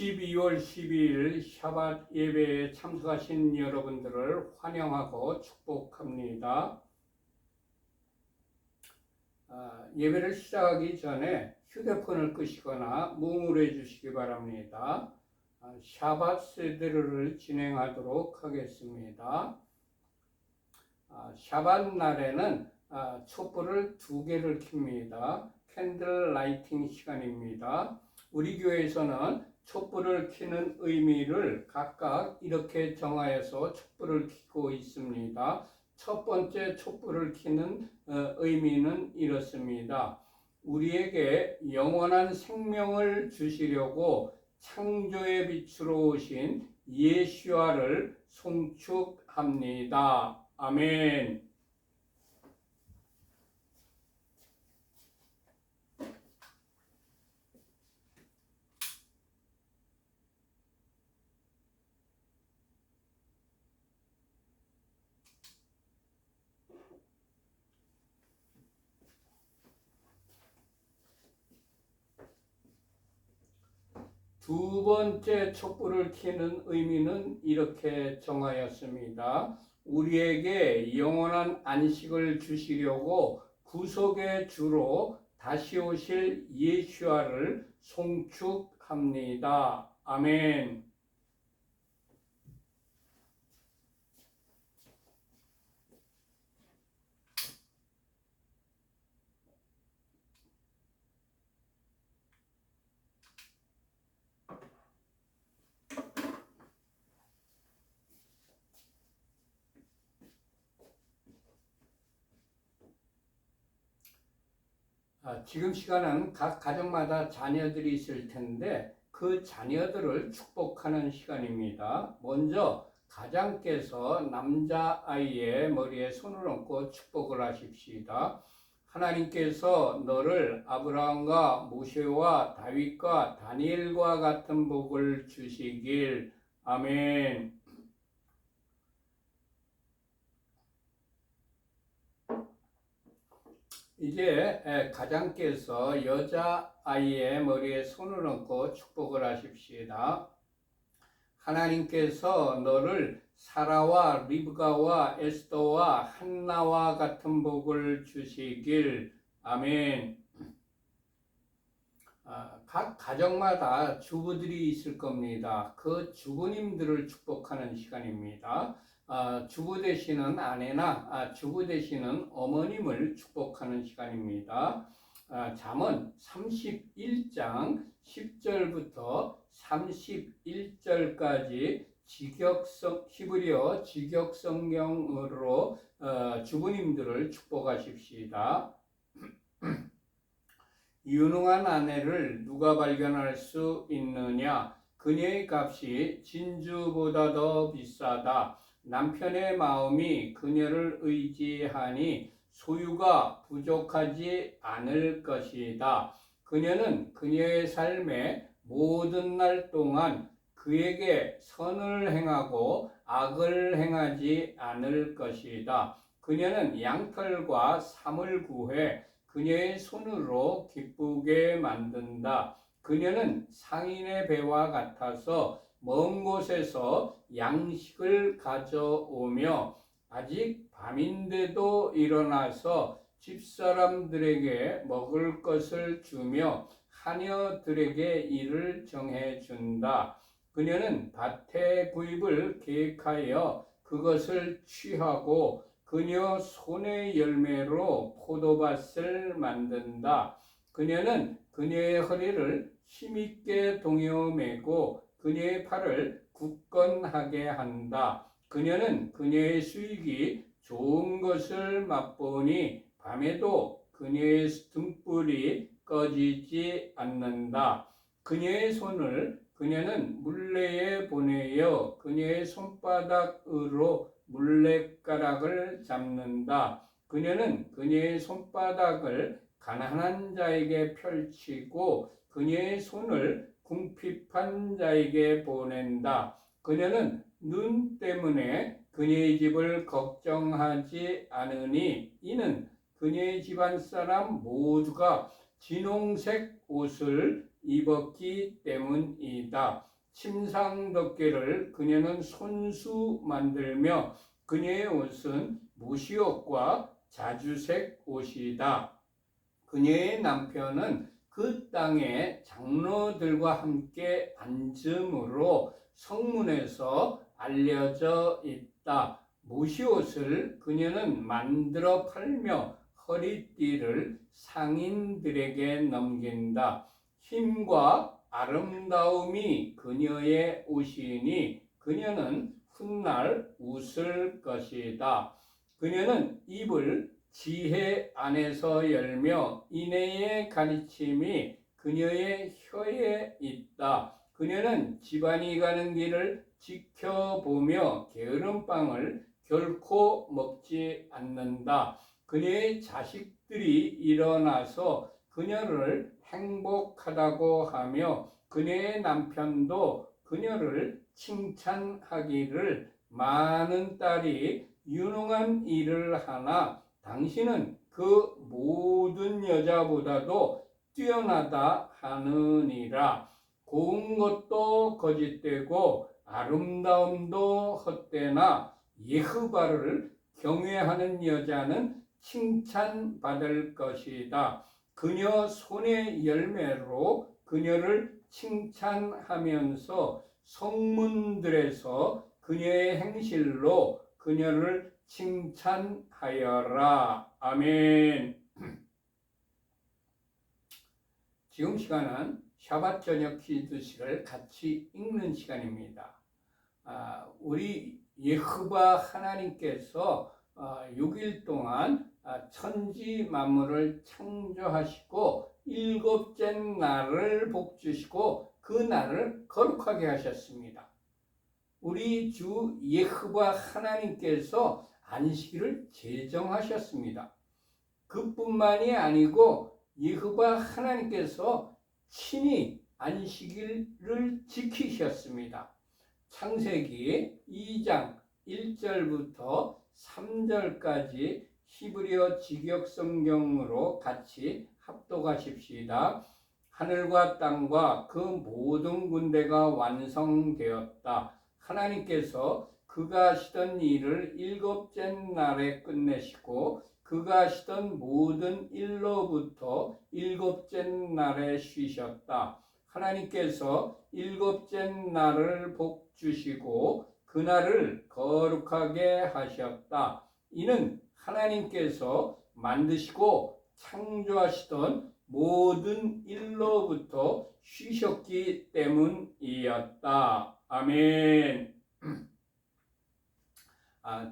12월 12일 샤밧 예배에 참석하신 여러분들을 환영하고 축복합니다. 예배를 시작하기 전에 휴대폰을 끄시거나 뭉울해 주시기 바랍니다. 샤밧 세드를 진행하도록 하겠습니다. 샤밧 날에는 촛불을 2개를 켭니다. 캔들 라이팅 시간입니다. 우리 교회에서는 촛불을 켜는 의미를 각각 이렇게 정하여서 촛불을 켜고 있습니다. 첫 번째 촛불을 켜는 의미는 이렇습니다. 우리에게 영원한 생명을 주시려고 창조의 빛으로 오신 예수와를 송축합니다. 아멘. 두 번째 촛불을 켜는 의미는 이렇게 정하였습니다. 우리에게 영원한 안식을 주시려고 구속의 주로 다시 오실 예수와를 송축합니다. 아멘. 지금 시간은 각 가정마다 자녀들이 있을 텐데 그 자녀들을 축복하는 시간입니다. 먼저 가장께서 남자아이의 머리에 손을 얹고 축복을 하십시다. 하나님께서 너를 아브라함과 모세와 다윗과 다니엘과 같은 복을 주시길. 아멘. 이제 가장께서 여자아이의 머리에 손을 얹고 축복을 하십시다. 하나님께서 너를 사라와 리브가와 에스더와 한나와 같은 복을 주시길. 아멘. 각 가정마다 주부들이 있을 겁니다. 그 주부님들을 축복하는 시간입니다. 주부 되시는 아내나 주부 되시는 어머님을 축복하는 시간입니다. 잠언 31장 10절부터 31절까지 히브리어 직역성경으로 주부님들을 축복하십시다. 유능한 아내를 누가 발견할 수 있느냐? 그녀의 값이 진주보다 더 비싸다. 남편의 마음이 그녀를 의지하니 소유가 부족하지 않을 것이다. 그녀는 그녀의 삶의 모든 날 동안 그에게 선을 행하고 악을 행하지 않을 것이다. 그녀는 양털과 삼을 구해 그녀의 손으로 기쁘게 만든다. 그녀는 상인의 배와 같아서 먼 곳에서 양식을 가져오며 아직 밤인데도 일어나서 집사람들에게 먹을 것을 주며 하녀들에게 일을 정해준다. 그녀는 밭의 구입을 계획하여 그것을 취하고 그녀 손의 열매로 포도밭을 만든다. 그녀는 그녀의 허리를 힘있게 동여매고 그녀의 팔을 굳건하게 한다. 그녀는 그녀의 수익이 좋은 것을 맛보니 밤에도 그녀의 등불이 꺼지지 않는다. 그녀의 손을 그녀는 물레에 보내어 그녀의 손바닥으로 물레가락을 잡는다. 그녀는 그녀의 손바닥을 가난한 자에게 펼치고 그녀의 손을 궁핍한 자에게 보낸다. 그녀는 눈 때문에 그녀의 집을 걱정하지 않으니 이는 그녀의 집안 사람 모두가 진홍색 옷을 입었기 때문이다. 침상덮개를 그녀는 손수 만들며 그녀의 옷은 무시옷과 자주색 옷이다. 그녀의 남편은 그 땅의 장로들과 함께 앉음으로 성문에서 알려져 있다. 무시옷을 그녀는 만들어 팔며 허리띠를 상인들에게 넘긴다. 힘과 아름다움이 그녀의 옷이니 그녀는 훗날 웃을 것이다. 그녀는 입을 지혜 안에서 열며 인애의 가르침이 그녀의 혀에 있다. 그녀는 집안이 가는 길을 지켜보며 게으름빵을 결코 먹지 않는다. 그녀의 자식들이 일어나서 그녀를 행복하다고 하며 그녀의 남편도 그녀를 칭찬하기를 많은 딸이 유능한 일을 하나 당신은 그 모든 여자보다도 뛰어나다 하느니라. 고운 것도 거짓되고 아름다움도 헛되나 예흐바를 경외하는 여자는 칭찬받을 것이다. 그녀 손의 열매로 그녀를 칭찬하면서 성문들에서 그녀의 행실로 그녀를 칭찬하여라. 아멘. 지금 시간은 샤밧 저녁 기도식을 같이 읽는 시간입니다. 우리 예호바 하나님께서 6일 동안 천지 만물을 창조하시고 일곱째 날을 복주시고 그 날을 거룩하게 하셨습니다. 우리 주 예호바 하나님께서 안식일을 제정하셨습니다. 그뿐만이 아니고 예호바 하나님께서 친히 안식일을 지키셨습니다. 창세기 2장 1절부터 3절까지 히브리어 직역 성경으로 같이 합독하십시다. 하늘과 땅과 그 모든 군대가 완성되었다. 하나님께서 그가 하시던 일을 일곱째 날에 끝내시고 그가 하시던 모든 일로부터 일곱째 날에 쉬셨다. 하나님께서 일곱째 날을 복주시고 그날을 거룩하게 하셨다. 이는 하나님께서 만드시고 창조하시던 모든 일로부터 쉬셨기 때문이었다. 아멘.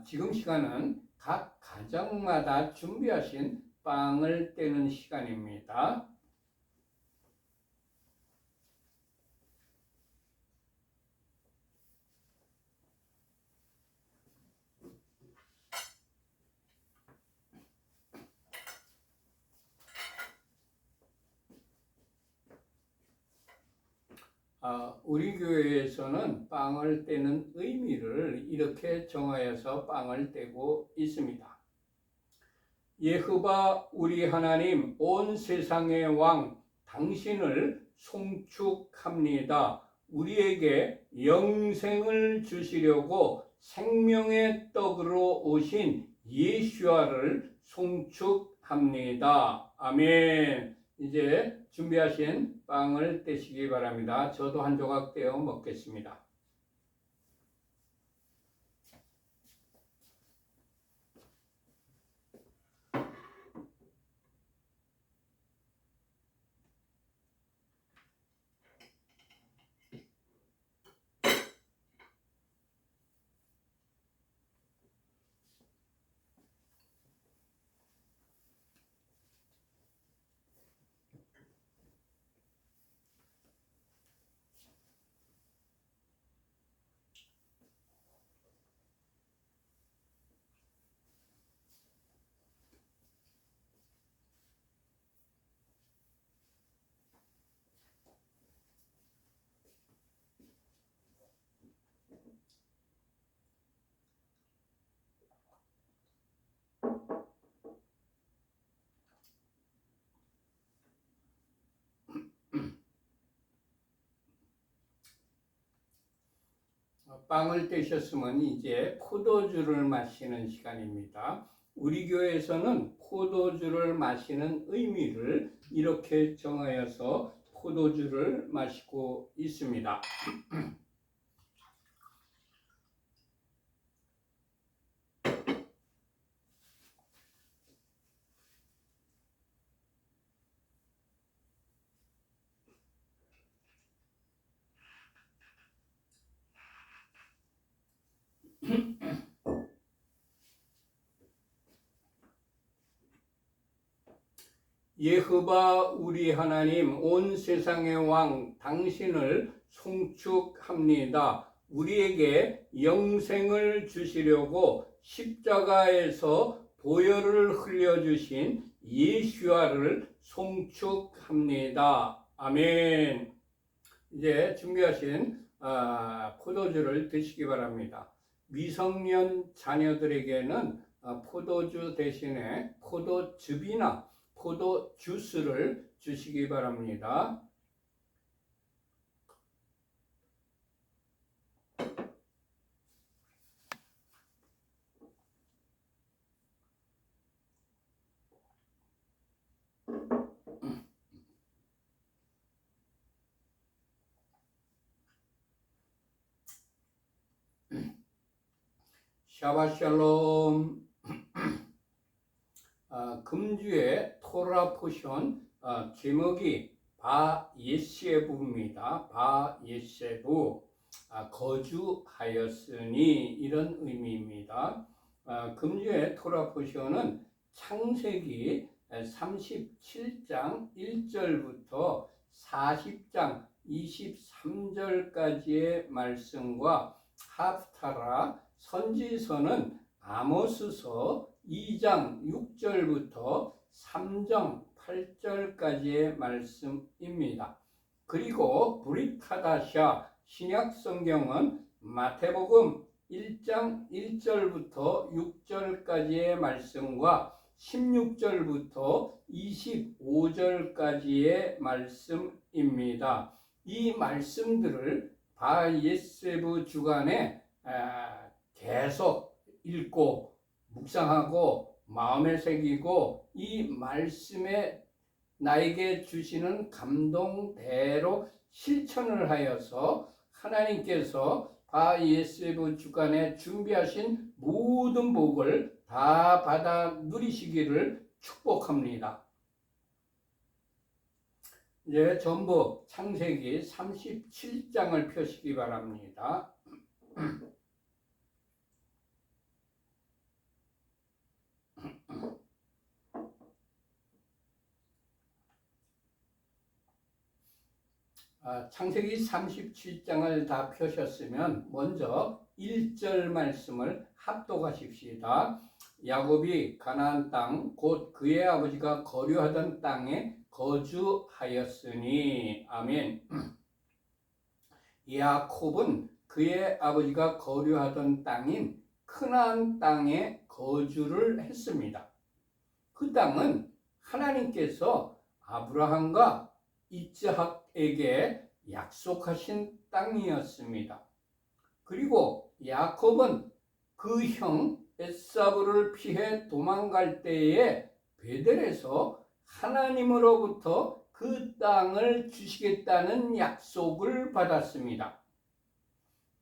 지금 시간은 각 가정마다 준비하신 빵을 떼는 시간입니다. 우리 교회에서는 빵을 떼는 의미를 이렇게 정하여서 빵을 떼고 있습니다. 예호바 우리 하나님 온 세상의 왕 당신을 송축합니다. 우리에게 영생을 주시려고 생명의 떡으로 오신 예수와를 송축합니다. 아멘. 이제 준비하신 빵을 떼시기 바랍니다. 저도 한 조각 떼어 먹겠습니다. 빵을 떼셨으면 이제 포도주를 마시는 시간입니다. 우리 교회에서는 포도주를 마시는 의미를 이렇게 정하여서 포도주를 마시고 있습니다. 여호와 우리 하나님 온 세상의 왕 당신을 송축합니다. 우리에게 영생을 주시려고 십자가에서 보혈을 흘려주신 예수와를 송축합니다. 아멘. 이제 준비하신 포도주를 드시기 바랍니다. 미성년 자녀들에게는 포도주 대신에 포도즙이나 포도 주스를 주시기 바랍니다. 샤바샬롬. 금주의 토라 포션 제목이 바예세부입니다. 바예세부, 거주하였으니, 이런 의미입니다. 금주의 토라 포션은 창세기 37장 1절부터 40장 23절까지의 말씀과 하프타라 선지서는 아모스서 2장 6절부터 3장 8절까지의 말씀입니다. 그리고 브릿하다샤 신약 성경은 마태복음 1장 1절부터 6절까지의 말씀과 16절부터 25절까지의 말씀입니다. 이 말씀들을 바예세부 주간에 계속 읽고 묵상하고 마음에 새기고 이 말씀에 나에게 주시는 감동대로 실천을 하여서 하나님께서 바예세부 주간에 준비하신 모든 복을 다 받아 누리시기를 축복합니다. 이제 전부 창세기 37장을 펴시기 바랍니다. 창세기 37장을 다 펴셨으면 먼저 1절 말씀을 합독하십시다. 야곱이 가나안 땅 곧 그의 아버지가 거류하던 땅에 거주하였으니. 아멘. 야곱은 그의 아버지가 거류하던 땅인 크나안 땅에 거주를 했습니다. 그 땅은 하나님께서 아브라함과 이스하크에게 약속하신 땅이었습니다. 그리고 야곱은 그 형 에사브를 피해 도망갈 때에 베델에서 하나님으로부터 그 땅을 주시겠다는 약속을 받았습니다.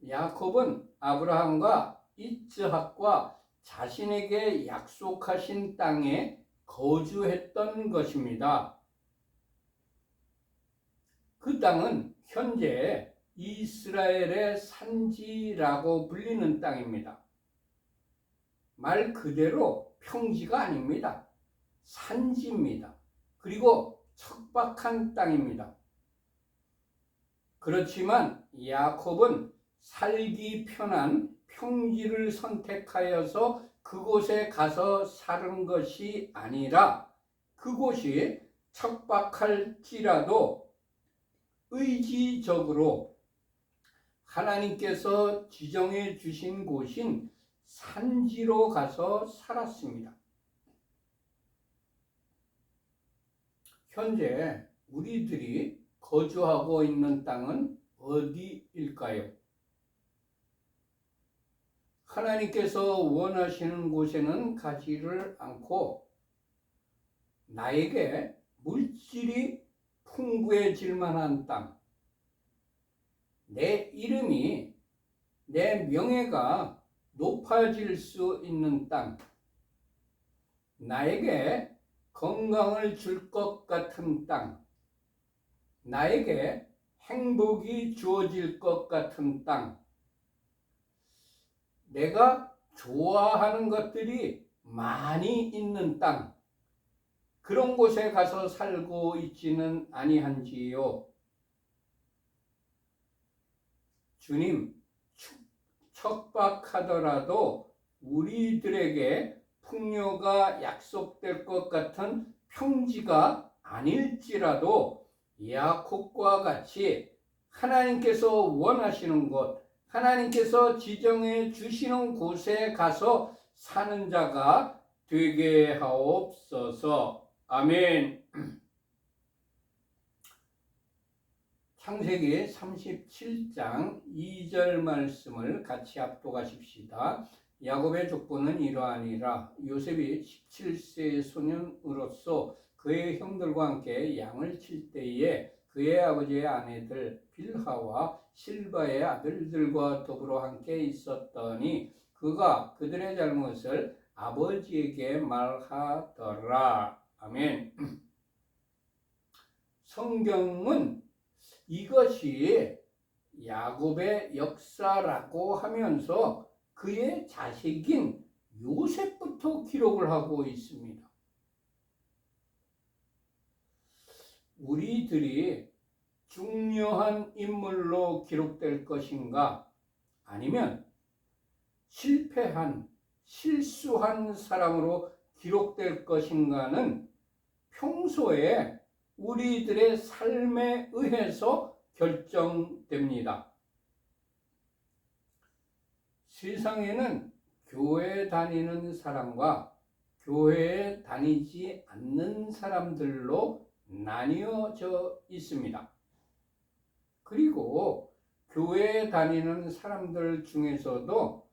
야곱은 아브라함과 이스하크와 자신에게 약속하신 땅에 거주했던 것입니다. 그 땅은 현재 이스라엘의 산지라고 불리는 땅입니다. 말 그대로 평지가 아닙니다. 산지입니다. 그리고 척박한 땅입니다. 그렇지만 야곱은 살기 편한 평지를 선택하여서 그곳에 가서 사는 것이 아니라 그곳이 척박할지라도 의지적으로 하나님께서 지정해 주신 곳인 산지로 가서 살았습니다. 현재 우리들이 거주하고 있는 땅은 어디일까요? 하나님께서 원하시는 곳에는 가지를 않고 나에게 물질이 풍부해질 만한 땅, 내 이름이, 내 명예가 높아질 수 있는 땅, 나에게 건강을 줄 것 같은 땅, 나에게 행복이 주어질 것 같은 땅, 내가 좋아하는 것들이 많이 있는 땅, 그런 곳에 가서 살고 있지는 아니한지요. 주님, 척박하더라도 우리들에게 풍요가 약속될 것 같은 평지가 아닐지라도 야곱과 같이 하나님께서 원하시는 곳, 하나님께서 지정해 주시는 곳에 가서 사는 자가 되게 하옵소서. 아멘. 창세기 37장 2절 말씀을 같이 합독하십시다. 야곱의 족보는 이러하니라. 요셉이 17세의 소년으로서 그의 형들과 함께 양을 칠 때에 그의 아버지의 아내들 빌하와 실바의 아들들과 더불어 함께 있었더니 그가 그들의 잘못을 아버지에게 말하더라. 아멘. 성경은 이것이 야곱의 역사라고 하면서 그의 자식인 요셉부터 기록을 하고 있습니다. 우리들이 중요한 인물로 기록될 것인가? 아니면 실패한, 실수한 사람으로 기록될 것인가는 평소에 우리들의 삶에 의해서 결정됩니다. 세상에는 교회 다니는 사람과 교회에 다니지 않는 사람들로 나뉘어져 있습니다. 그리고 교회에 다니는 사람들 중에서도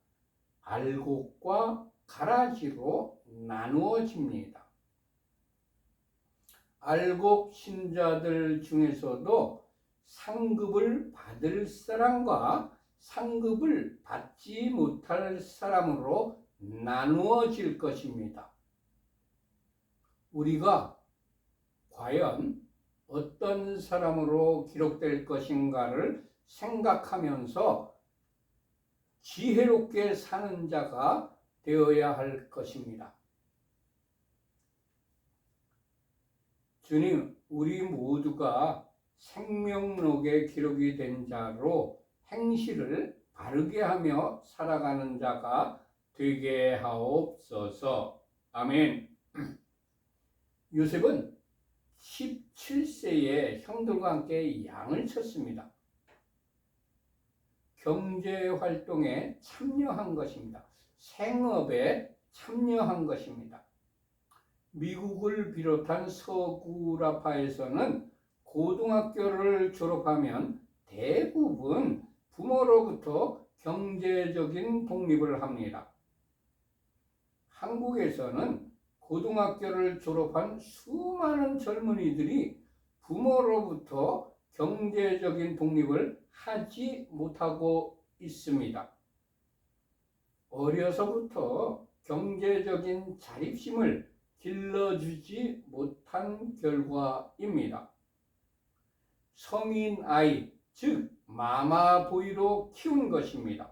알곡과 가라지로 나누어집니다. 알곡 신자들 중에서도 상급을 받을 사람과 상급을 받지 못할 사람으로 나누어질 것입니다. 우리가 과연 어떤 사람으로 기록될 것인가를 생각하면서 지혜롭게 사는 자가 되어야 할 것입니다. 주님, 우리 모두가 생명록에 기록이 된 자로 행실을 바르게 하며 살아가는 자가 되게 하옵소서. 아멘. 요셉은 17세에 형들과 함께 양을 쳤습니다. 경제활동에 참여한 것입니다. 생업에 참여한 것입니다. 미국을 비롯한 서구라파에서는 고등학교를 졸업하면 대부분 부모로부터 경제적인 독립을 합니다. 한국에서는 고등학교를 졸업한 수많은 젊은이들이 부모로부터 경제적인 독립을 하지 못하고 있습니다. 어려서부터 경제적인 자립심을 길러주지 못한 결과입니다. 성인 아이, 즉 마마보이로 키운 것입니다.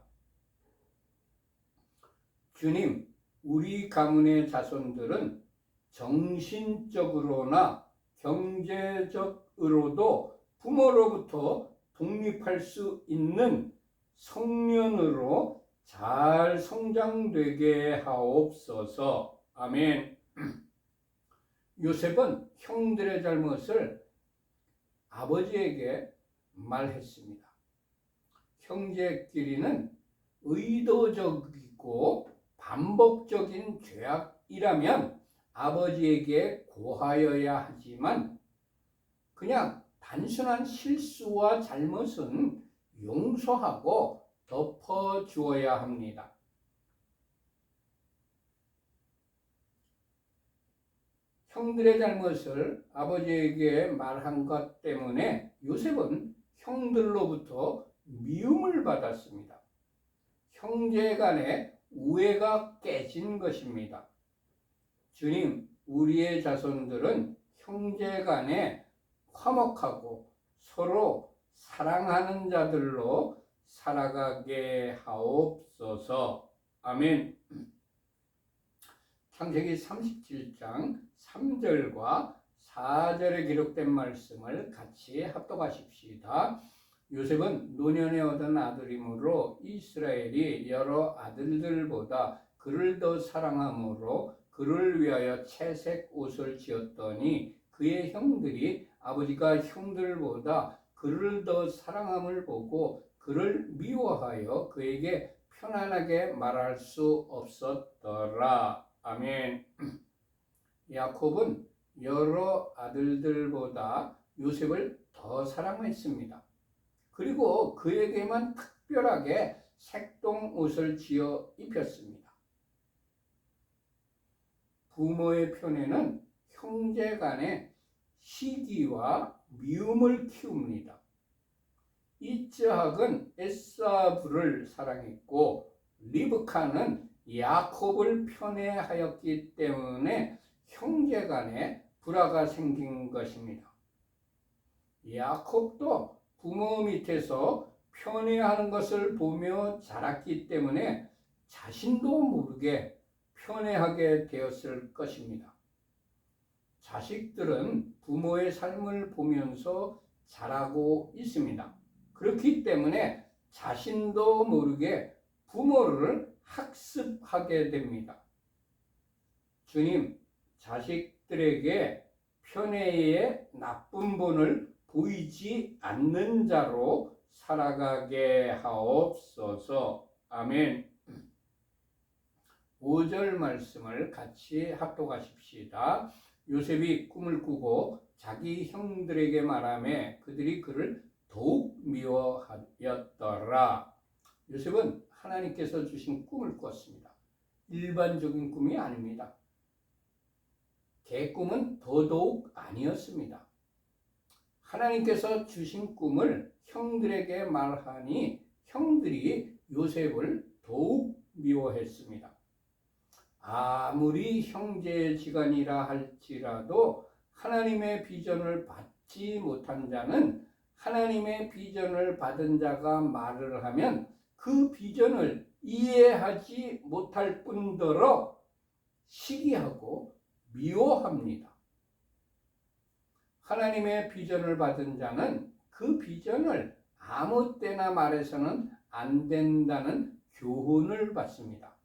주님, 우리 가문의 자손들은 정신적으로나 경제적으로도 부모로부터 독립할 수 있는 청년으로 잘 성장되게 하옵소서. 아멘. 요셉은 형들의 잘못을 아버지에게 말했습니다. 형제끼리는 의도적이고 반복적인 죄악이라면 아버지에게 고하여야 하지만 그냥 단순한 실수와 잘못은 용서하고 덮어주어야 합니다. 형들의 잘못을 아버지에게 말한 것 때문에 요셉은 형들로부터 미움을 받았습니다. 형제 간의 우애가 깨진 것입니다. 주님, 우리의 자손들은 형제 간에 화목하고 서로 사랑하는 자들로 살아가게 하옵소서. 아멘. 창세기 37장 3절과 4절에 기록된 말씀을 같이 합독하십시다. 요셉은 노년에 얻은 아들이므로 이스라엘이 여러 아들들보다 그를 더 사랑함으로 그를 위하여 채색 옷을 지었더니 그의 형들이 아버지가 형들보다 그를 더 사랑함을 보고 그를 미워하여 그에게 편안하게 말할 수 없었더라. 아멘. 야곱은 여러 아들들보다 요셉을 더 사랑했습니다. 그리고 그에게만 특별하게 색동 옷을 지어 입혔습니다. 부모의 편에는 형제 간의 시기와 미움을 키웁니다. 이스학은 에사브를 사랑했고 리브카는 야곱을 편애하였기 때문에 형제 간에 불화가 생긴 것입니다. 야곱도 부모 밑에서 편애하는 것을 보며 자랐기 때문에 자신도 모르게 편애하게 되었을 것입니다. 자식들은 부모의 삶을 보면서 자라고 있습니다. 그렇기 때문에 자신도 모르게 부모를 학습하게 됩니다. 주님, 자식들에게 편애의 나쁜 본을 보이지 않는 자로 살아가게 하옵소서. 아멘. 5절 말씀을 같이 합독하십시다. 요셉이 꿈을 꾸고 자기 형들에게 말하며 그들이 그를 더욱 미워하였더라. 요셉은 하나님께서 주신 꿈을 꿨습니다. 일반적인 꿈이 아닙니다. 개꿈은 더더욱 아니었습니다. 하나님께서 주신 꿈을 형들에게 말하니 형들이 요셉을 더욱 미워했습니다. 아무리 형제지간이라 할지라도 하나님의 비전을 받지 못한 자는 하나님의 비전을 받은 자가 말을 하면 그 비전을 이해하지 못할 뿐더러 시기하고 미워합니다. 하나님의 비전을 받은 자는 그 비전을 아무 때나 말해서는 안 된다는 교훈을 받습니다.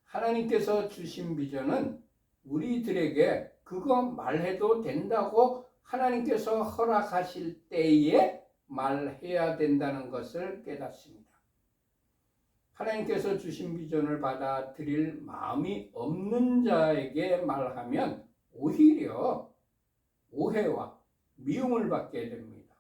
하나님께서 주신 비전은 우리들에게 그거 말해도 된다고 하나님께서 허락하실 때에 말해야 된다는 것을 깨닫습니다. 하나님께서 주신 비전을 받아들일 마음이 없는 자에게 말하면 오히려 오해와 미움을 받게 됩니다.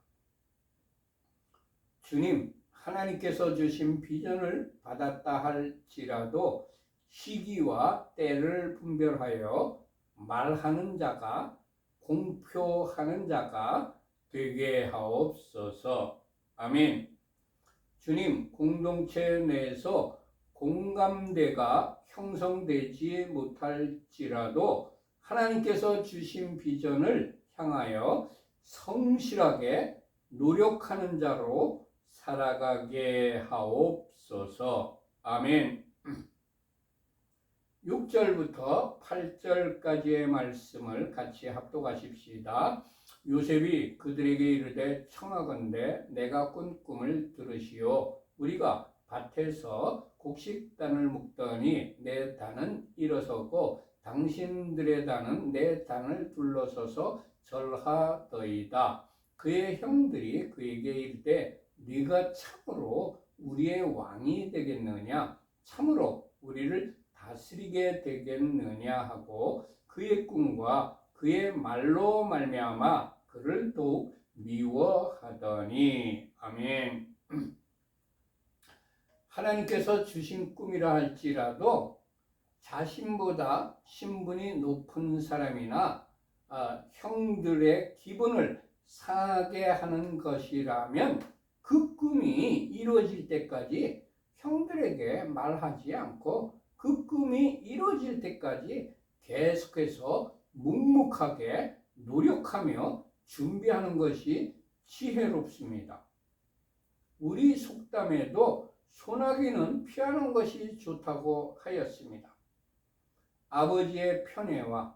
주님, 하나님께서 주신 비전을 받았다 할지라도 시기와 때를 분별하여 말하는 자가 공표하는 자가 되게 하옵소서. 아멘. 주님, 공동체 내에서 공감대가 형성되지 못할지라도 하나님께서 주신 비전을 향하여 성실하게 노력하는 자로 살아가게 하옵소서. 아멘. 6절부터 8절까지의 말씀을 같이 합독하십시다. 요셉이 그들에게 이르되 청하건대 내가 꾼 꿈을 들으시오. 우리가 밭에서 곡식단을 묶더니 내 단은 일어서고 당신들의 단은 내 단을 둘러서서 절하더이다. 그의 형들이 그에게 이르되 네가 참으로 우리의 왕이 되겠느냐? 참으로 우리를 다스리게 되겠느냐 하고 그의 꿈과 그의 말로 말미암아 그를 더욱 미워하더니. 아멘. 하나님께서 주신 꿈이라 할지라도 자신보다 신분이 높은 사람이나 형들의 기분을 상하게 하는 것이라면 그 꿈이 이루어질 때까지 형들에게 말하지 않고 그 꿈이 이루어질 때까지 계속해서 묵묵하게 노력하며 준비하는 것이 지혜롭습니다. 우리 속담에도 소나기는 피하는 것이 좋다고 하였습니다. 아버지의 편애와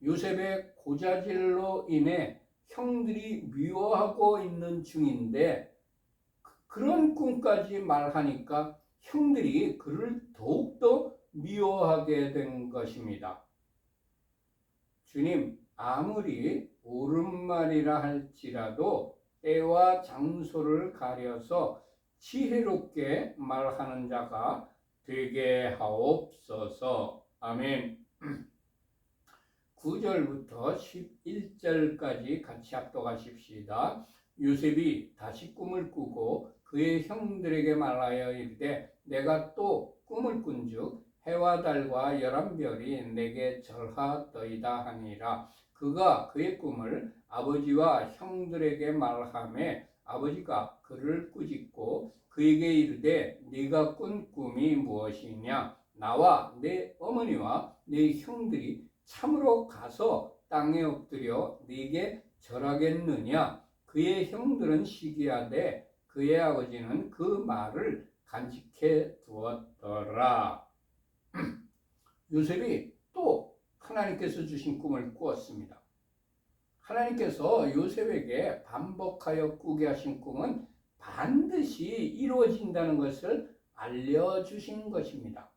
요셉의 고자질로 인해 형들이 미워하고 있는 중인데 그런 꿈까지 말하니까 형들이 그를 더욱더 미워하게 된 것입니다. 주님, 아무리 옳은 말이라 할지라도 때와 장소를 가려서 지혜롭게 말하는 자가 되게 하옵소서. 아멘. 9절부터 11절까지 같이 합독하십시다. 요셉이 다시 꿈을 꾸고 그의 형들에게 말하여 이르되 내가 또 꿈을 꾼즉 해와 달과 11별이 내게 절하더이다 하니라. 그가 그의 꿈을 아버지와 형들에게 말하매 아버지가 그를 꾸짖고 그에게 이르되 네가 꾼 꿈이 무엇이냐? 나와 내 어머니와 내 형들이 참으로 가서 땅에 엎드려 네게 절하겠느냐? 그의 형들은 시기하되 그의 아버지는 그 말을 간직해 두었더라. 요셉이 또 하나님께서 주신 꿈을 꾸었습니다. 하나님께서 요셉에게 반복하여 꾸게 하신 꿈은 반드시 이루어진다는 것을 알려주신 것입니다.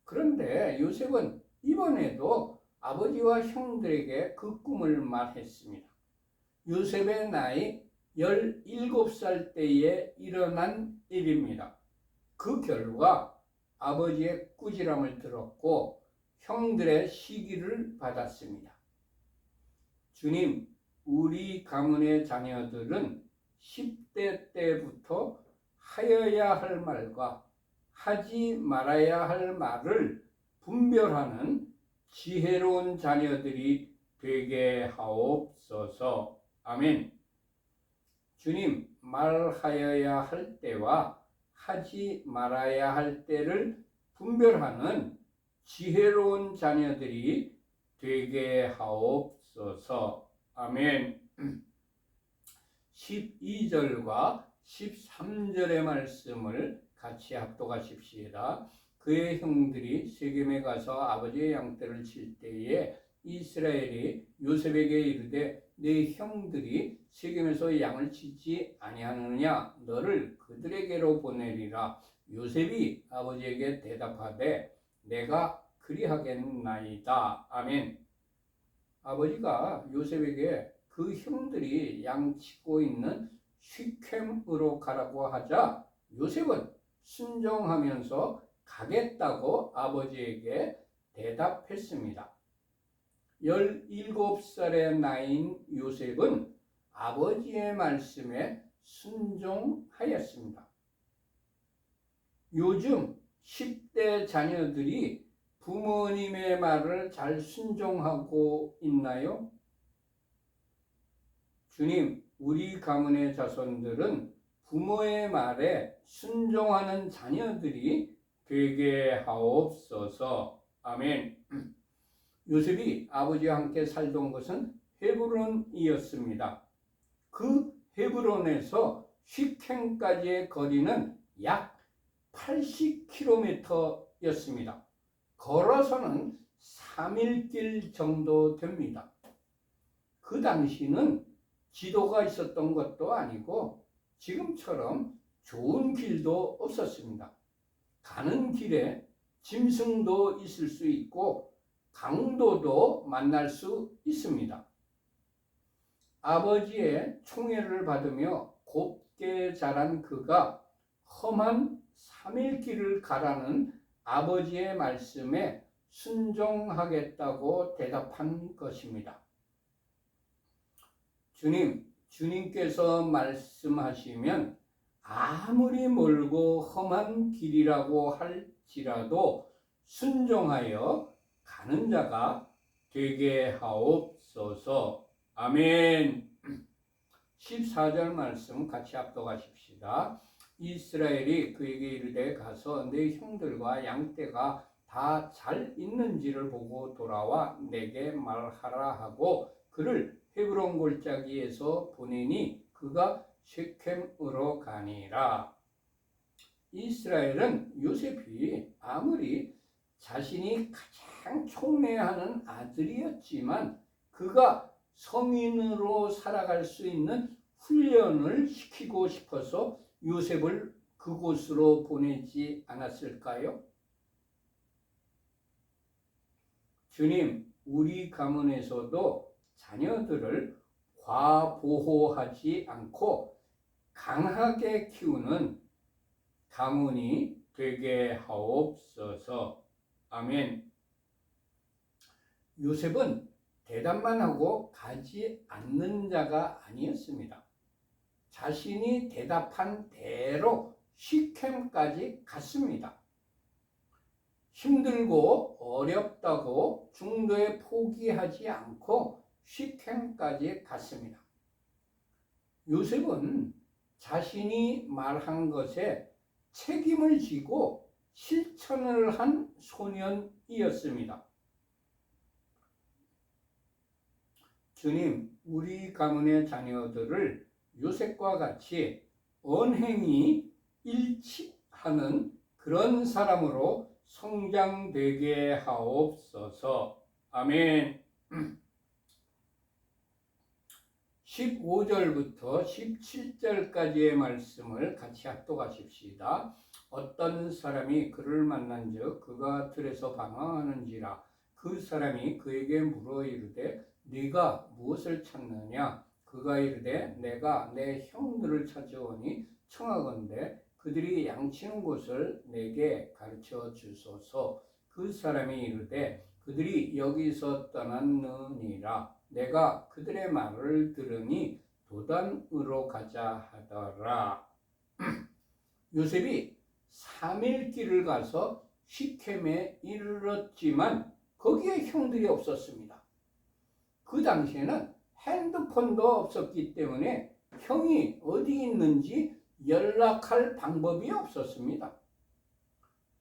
그런데 요셉은 이번에도 아버지와 형들에게 그 꿈을 말했습니다. 요셉의 나이 17살 때에 일어난 일입니다. 그 결과 아버지의 꾸지람을 들었고 형들의 시기를 받았습니다. 주님, 우리 가문의 자녀들은 10대 때부터 하여야 할 말과 하지 말아야 할 말을 분별하는 지혜로운 자녀들이 되게 하옵소서. 아멘. 주님, 말하여야 할 때와 하지 말아야 할 때를 분별하는 지혜로운 자녀들이 되게 하옵소서. 아멘. 12절과 13절의 말씀을 같이 합독하십시다. 그의 형들이 세겜에 가서 아버지의 양떼를 칠 때에 이스라엘이 요셉에게 이르되 네 형들이 세겜에서 양을 치지 아니하느냐? 너를 그들에게로 보내리라. 요셉이 아버지에게 대답하되 내가 그리하겠나이다. 아멘. 아버지가 요셉에게 그 형들이 양 치고 있는 시켐으로 가라고 하자 요셉은 순종하면서 가겠다고 아버지에게 대답했습니다. 17살의 나이인 요셉은 아버지의 말씀에 순종하였습니다. 요즘 10대 자녀들이 부모님의 말을 잘 순종하고 있나요? 주님, 우리 가문의 자손들은 부모의 말에 순종하는 자녀들이 되게 하옵소서. 아멘. 요셉이 아버지와 함께 살던 곳은 헤브론이었습니다. 그 헤브론에서 시켐까지의 거리는 약 80km였습니다. 걸어서는 3일길 정도 됩니다. 그 당시는 지도가 있었던 것도 아니고 지금처럼 좋은 길도 없었습니다. 가는 길에 짐승도 있을 수 있고 강도도 만날 수 있습니다. 아버지의 총애를 받으며 곱게 자란 그가 험한 3일 길을 가라는 아버지의 말씀에 순종하겠다고 대답한 것입니다. 주님께서 말씀하시면 아무리 멀고 험한 길이라고 할지라도 순종하여 가는 자가 되게 하옵소서. 아멘. 14절 말씀 같이 합독하십시다. 이스라엘이 그에게 이르되 가서 내 형들과 양떼가 다 잘 있는지를 보고 돌아와 내게 말하라 하고 그를 헤브론 골짜기에서 보내니 그가 쉐켐으로 가니라. 이스라엘은 요셉이 아무리 자신이 가장 촉례하는 아들이었지만 그가 성인으로 살아갈 수 있는 훈련을 시키고 싶어서 요셉을 그곳으로 보내지 않았을까요? 주님, 우리 가문에서도 자녀들을 과보호하지 않고 강하게 키우는 가문이 되게 하옵소서. 아멘. 요셉은 대답만 하고 가지 않는 자가 아니었습니다. 자신이 대답한 대로 시켐까지 갔습니다. 힘들고 어렵다고 중도에 포기하지 않고 시켐까지 갔습니다. 요셉은 자신이 말한 것에 책임을 지고 실천을 한 소년이었습니다. 주님, 우리 가문의 자녀들을 요셉과 같이 언행이 일치하는 그런 사람으로 성장되게 하옵소서. 아멘. 15절부터 17절까지의 말씀을 같이 합독하십시다. 어떤 사람이 그를 만난즉 그가 들에서 방황하는지라 그 사람이 그에게 물어 이르되 네가 무엇을 찾느냐? 그가 이르되 내가 내 형들을 찾아오니 청하건대 그들이 양치는 곳을 내게 가르쳐 주소서. 그 사람이 이르되 그들이 여기서 떠났느니라. 내가 그들의 말을 들으니 도단으로 가자 하더라. 요셉이 3일 길을 가서 시켐에 이르렀지만 거기에 형들이 없었습니다. 그 당시에는 핸드폰도 없었기 때문에 형이 어디 있는지 연락할 방법이 없었습니다.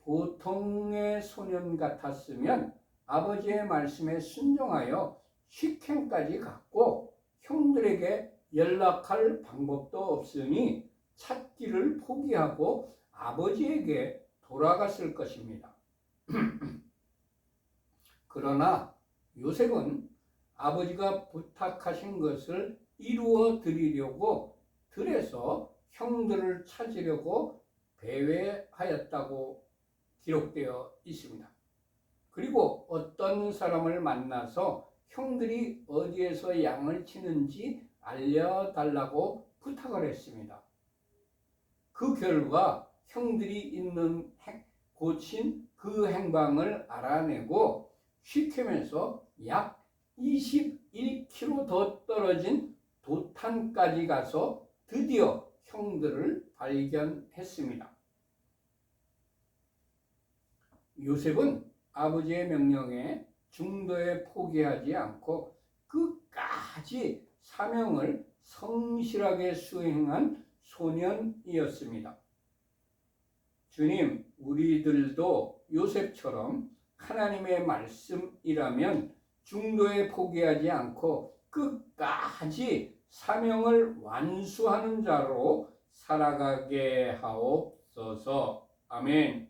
보통의 소년 같았으면 아버지의 말씀에 순종하여 시켐까지 갔고 형들에게 연락할 방법도 없으니 찾기를 포기하고 아버지에게 돌아갔을 것입니다. 그러나 요셉은 아버지가 부탁하신 것을 이루어 드리려고 들에서 형들을 찾으려고 배회하였다고 기록되어 있습니다. 그리고 어떤 사람을 만나서 형들이 어디에서 양을 치는지 알려달라고 부탁을 했습니다. 그 결과 형들이 있는 곳인 그 행방을 알아내고 시켐에서 약 21km 더 떨어진 도탄까지 가서 드디어 형들을 발견했습니다. 요셉은 아버지의 명령에 중도에 포기하지 않고 끝까지 사명을 성실하게 수행한 소년이었습니다. 주님, 우리들도 요셉처럼 하나님의 말씀이라면 중도에 포기하지 않고 끝까지 사명을 완수하는 자로 살아가게 하옵소서. 아멘.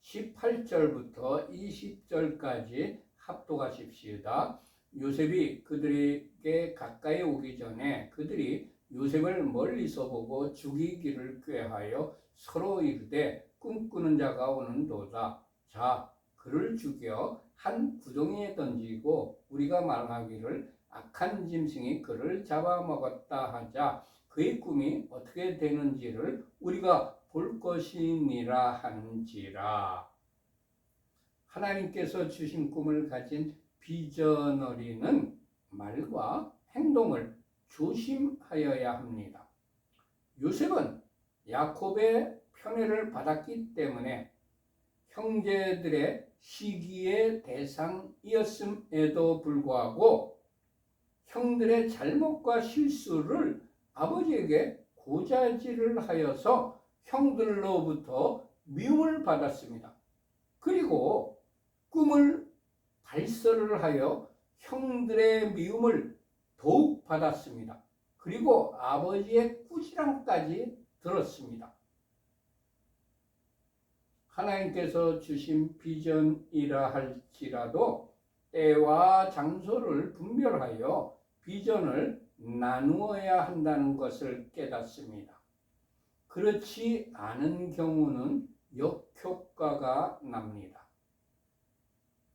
18절부터 20절까지 합독하십시다. 요셉이 그들에게 가까이 오기 전에 그들이 요셉을 멀리서 보고 죽이기를 꾀하여 서로 이르되 꿈꾸는 자가 오는도다. 자, 그를 죽여 한 구덩이에 던지고 우리가 말하기를 악한 짐승이 그를 잡아먹었다 하자. 그의 꿈이 어떻게 되는지를 우리가 볼 것이니라 하는지라. 하나님께서 주신 꿈을 가진 비저너리는 말과 행동을 조심하여야 합니다. 요셉은 야곱의 편애를 받았기 때문에 형제들의 시기의 대상이었음에도 불구하고 형들의 잘못과 실수를 아버지에게 고자질을 하여서 형들로부터 미움을 받았습니다. 그리고 꿈을 발설을 하여 형들의 미움을 더욱 받았습니다. 그리고 아버지의 꾸지람까지 들었습니다. 하나님께서 주신 비전이라 할지라도 때와 장소를 분별하여 비전을 나누어야 한다는 것을 깨닫습니다. 그렇지 않은 경우는 역효과가 납니다.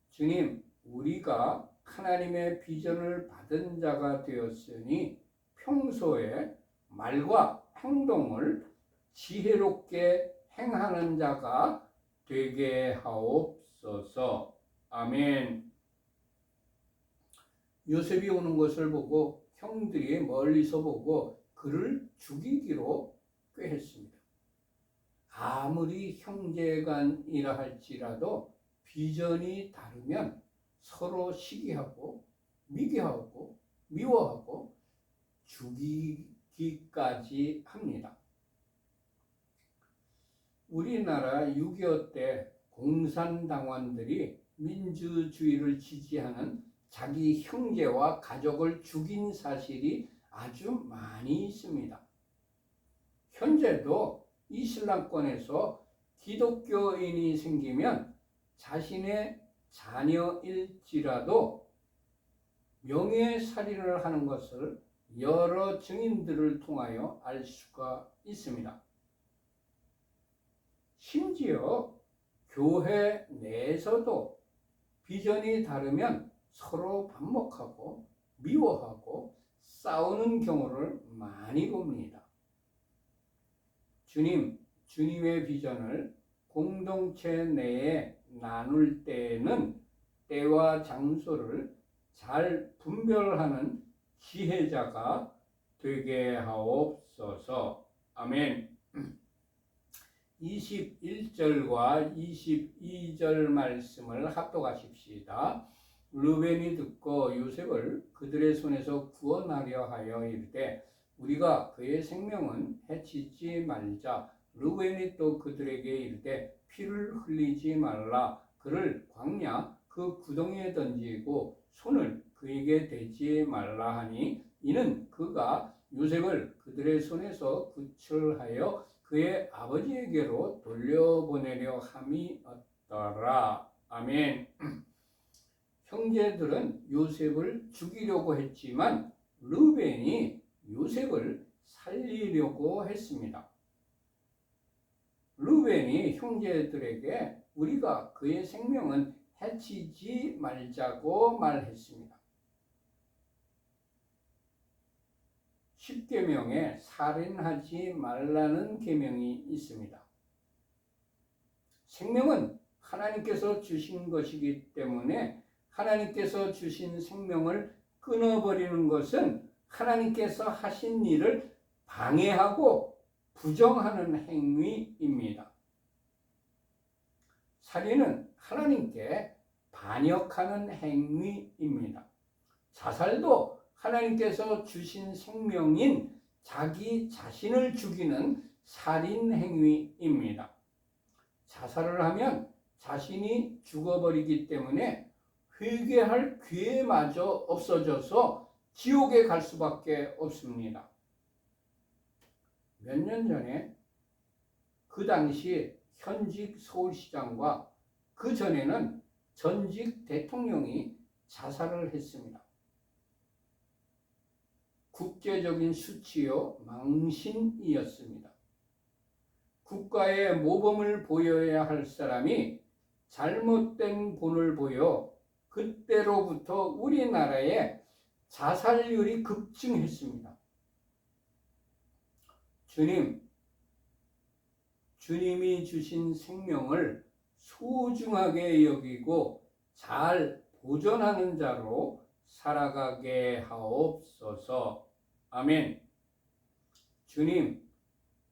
주님, 우리가 하나님의 비전을 받은 자가 되었으니 평소에 말과 행동을 지혜롭게 행하는 자가 되게 하옵소서. 아멘. 요셉이 오는 것을 보고 형들이 멀리서 보고 그를 죽이기로 꾀했습니다. 아무리 형제간이라 할지라도 비전이 다르면 서로 시기하고 미워하고 죽이기까지 합니다. 우리나라 6.25 때 공산당원들이 민주주의를 지지하는 자기 형제와 가족을 죽인 사실이 아주 많이 있습니다. 현재도 이슬람권에서 기독교인이 생기면 자신의 자녀일지라도 명예살인을 하는 것을 여러 증인들을 통하여 알 수가 있습니다. 심지어 교회 내에서도 비전이 다르면 서로 반목하고 미워하고 싸우는 경우를 많이 봅니다. 주님의 비전을 공동체 내에 나눌 때에는 때와 장소를 잘 분별하는 지혜자가 되게 하옵소서. 아멘. 21절과 22절 말씀을 합독하십시다. 르벤이 듣고 요셉을 그들의 손에서 구원하려 하여 이르되 우리가 그의 생명은 해치지 말자. 르벤이 또 그들에게 이르되 피를 흘리지 말라. 그를 광야 그 구덩이에 던지고 손을 그에게 대지 말라 하니 이는 그가 요셉을 그들의 손에서 구출하여 그의 아버지에게로 돌려보내려 함이었더라. 아멘. 형제들은 요셉을 죽이려고 했지만 르벤이 요셉을 살리려고 했습니다. 르벤이 형제들에게 우리가 그의 생명은 해치지 말자고 말했습니다. 10계명에 살인하지 말라는 계명이 있습니다. 생명은 하나님께서 주신 것이기 때문에 하나님께서 주신 생명을 끊어버리는 것은 하나님께서 하신 일을 방해하고 부정하는 행위입니다. 살인은 하나님께 반역하는 행위입니다. 자살도 하나님께서 주신 생명인 자기 자신을 죽이는 살인 행위입니다. 자살을 하면 자신이 죽어버리기 때문에 회개할 기회마저 없어져서 지옥에 갈 수밖에 없습니다. 몇 년 전에 그 당시 현직 서울시장과 그 전에는 전직 대통령이 자살을 했습니다. 국제적인 수치요 망신이었습니다. 국가의 모범을 보여야 할 사람이 잘못된 본을 보여 그때로부터 우리나라의 자살률이 급증했습니다. 주님이 주신 생명을 소중하게 여기고 잘 보존하는 자로 살아가게 하옵소서. 아멘. 주님,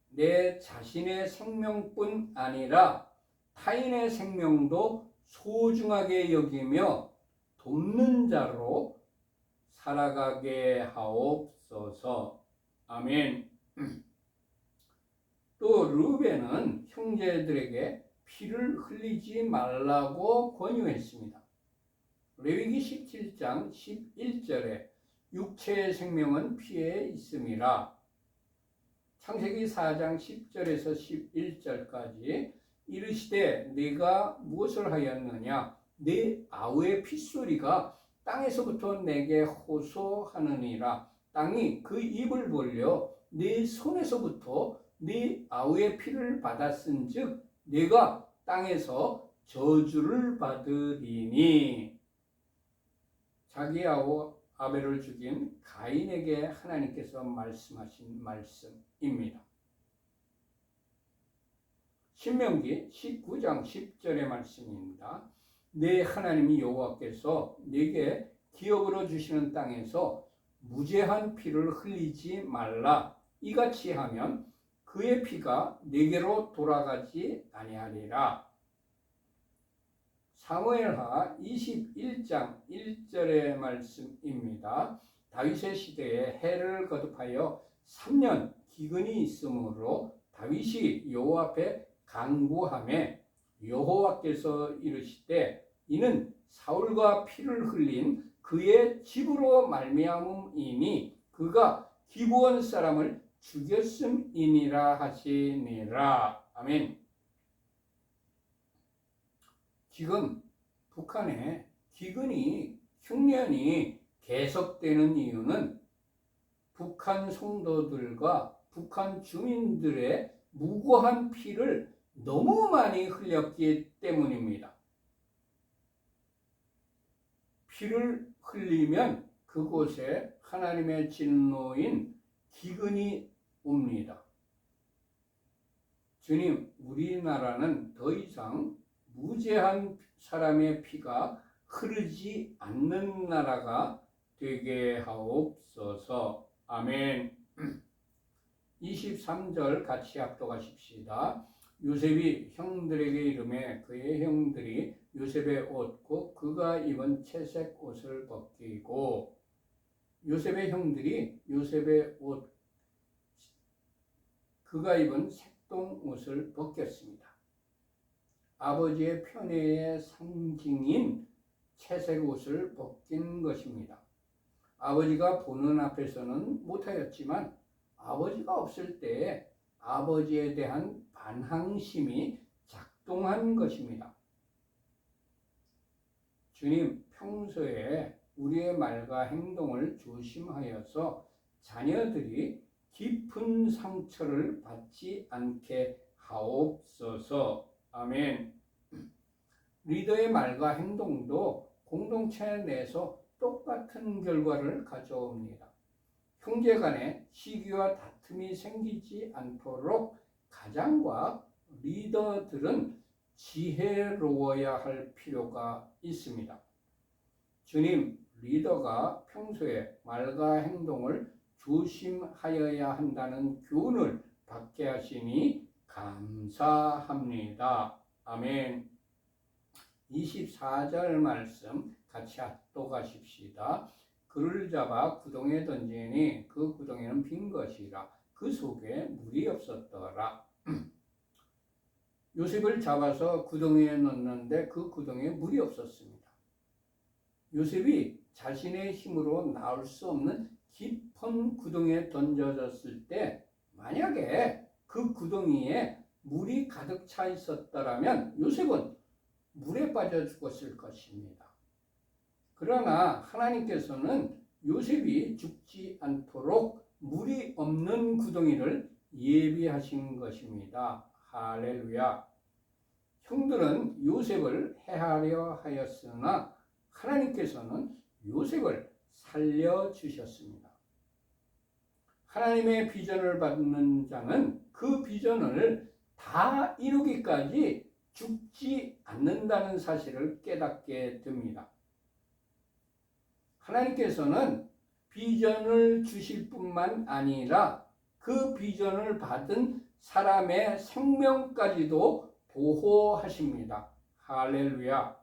내 자신의 생명뿐 아니라 타인의 생명도 소중하게 여기며 돕는 자로 살아가게 하옵소서. 아멘. 또 르벤은 형제들에게 피를 흘리지 말라고 권유했습니다. 레위기 17장 11절에 육체의 생명은 피에 있음이라. 창세기 4장 10절에서 11절까지 이르시되 네가 무엇을 하였느냐? 네 아우의 핏소리가 땅에서부터 내게 호소하느니라. 땅이 그 입을 벌려 네 손에서부터 네 아우의 피를 받았은즉 네가 땅에서 저주를 받으리니. 자기 아우 아벨을 죽인 가인에게 하나님께서 말씀하신 말씀입니다. 신명기 19장 10절의 말씀입니다. 내 하나님 여호와께서 네게 기업으로 주시는 땅에서 무죄한 피를 흘리지 말라. 이같이 하면 그의 피가 네게로 돌아가지 아니하리라. 사무엘하 21장 1절의 말씀입니다. 다윗의 시대에 해를 거듭하여 3년 기근이 있으므로 다윗이 여호와 앞에 간구하매 여호와께서 이르시되 이는 사울과 피를 흘린 그의 집으로 말미암음이니 그가 기브온 사람을 죽였음이니라 하시니라. 아멘. 지금 북한에 기근이 흉년이 계속되는 이유는 북한 성도들과 북한 주민들의 무고한 피를 너무 많이 흘렸기 때문입니다. 피를 흘리면 그곳에 하나님의 진노인 기근이 옵니다. 주님, 우리나라는 더 이상 무죄한 사람의 피가 흐르지 않는 나라가 되게 하옵소서. 아멘. 23절 같이 합독하십시다. 요셉이 형들에게 이르매 그의 형들이 요셉의 옷 곧 그가 입은 채색 옷을 벗기고. 요셉의 형들이 요셉의 옷 그가 입은 색동 옷을 벗겼습니다. 아버지의 편애의 상징인 채색 옷을 벗긴 것입니다. 아버지가 보는 앞에서는 못하였지만 아버지가 없을 때에 아버지에 대한 반항심이 작동한 것입니다. 주님, 평소에 우리의 말과 행동을 조심하여서 자녀들이 깊은 상처를 받지 않게 하옵소서. 아멘. 리더의 말과 행동도 공동체 내에서 똑같은 결과를 가져옵니다. 형제 간에 시기와 다툼이 생기지 않도록 가장과 리더들은 지혜로워야 할 필요가 있습니다. 주님, 리더가 평소에 말과 행동을 조심하여야 한다는 교훈을 받게 하시니 감사합니다. 아멘. 24절 말씀 같이 합독하십시다. 그를 잡아 구덩이에 던지니 그 구덩이는 빈 것이라 그 속에 물이 없었더라. 요셉을 잡아서 구덩이에 넣는데 그 구덩이에 물이 없었습니다. 요셉이 자신의 힘으로 나올 수 없는 깊은 구덩이에 던져졌을 때 만약에 그 구덩이에 물이 가득 차 있었더라면 요셉은 물에 빠져 죽었을 것입니다. 그러나 하나님께서는 요셉이 죽지 않도록 물이 없는 구덩이를 예비하신 것입니다. 할렐루야. 형들은 요셉을 해하려 하였으나 하나님께서는 요셉을 살려주셨습니다. 하나님의 비전을 받는 자는 그 비전을 다 이루기까지 죽지 않는다는 사실을 깨닫게 됩니다. 하나님께서는 비전을 주실 뿐만 아니라 그 비전을 받은 사람의 생명까지도 보호하십니다. 할렐루야.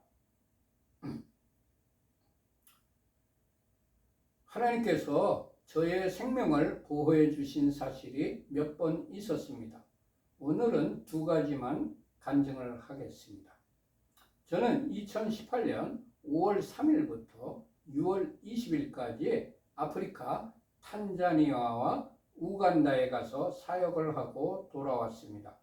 하나님께서 저의 생명을 보호해 주신 사실이 몇 번 있었습니다. 오늘은 두 가지만 간증을 하겠습니다. 저는 2018년 5월 3일부터 6월 20일까지 아프리카 탄자니아와 우간다에 가서 사역을 하고 돌아왔습니다.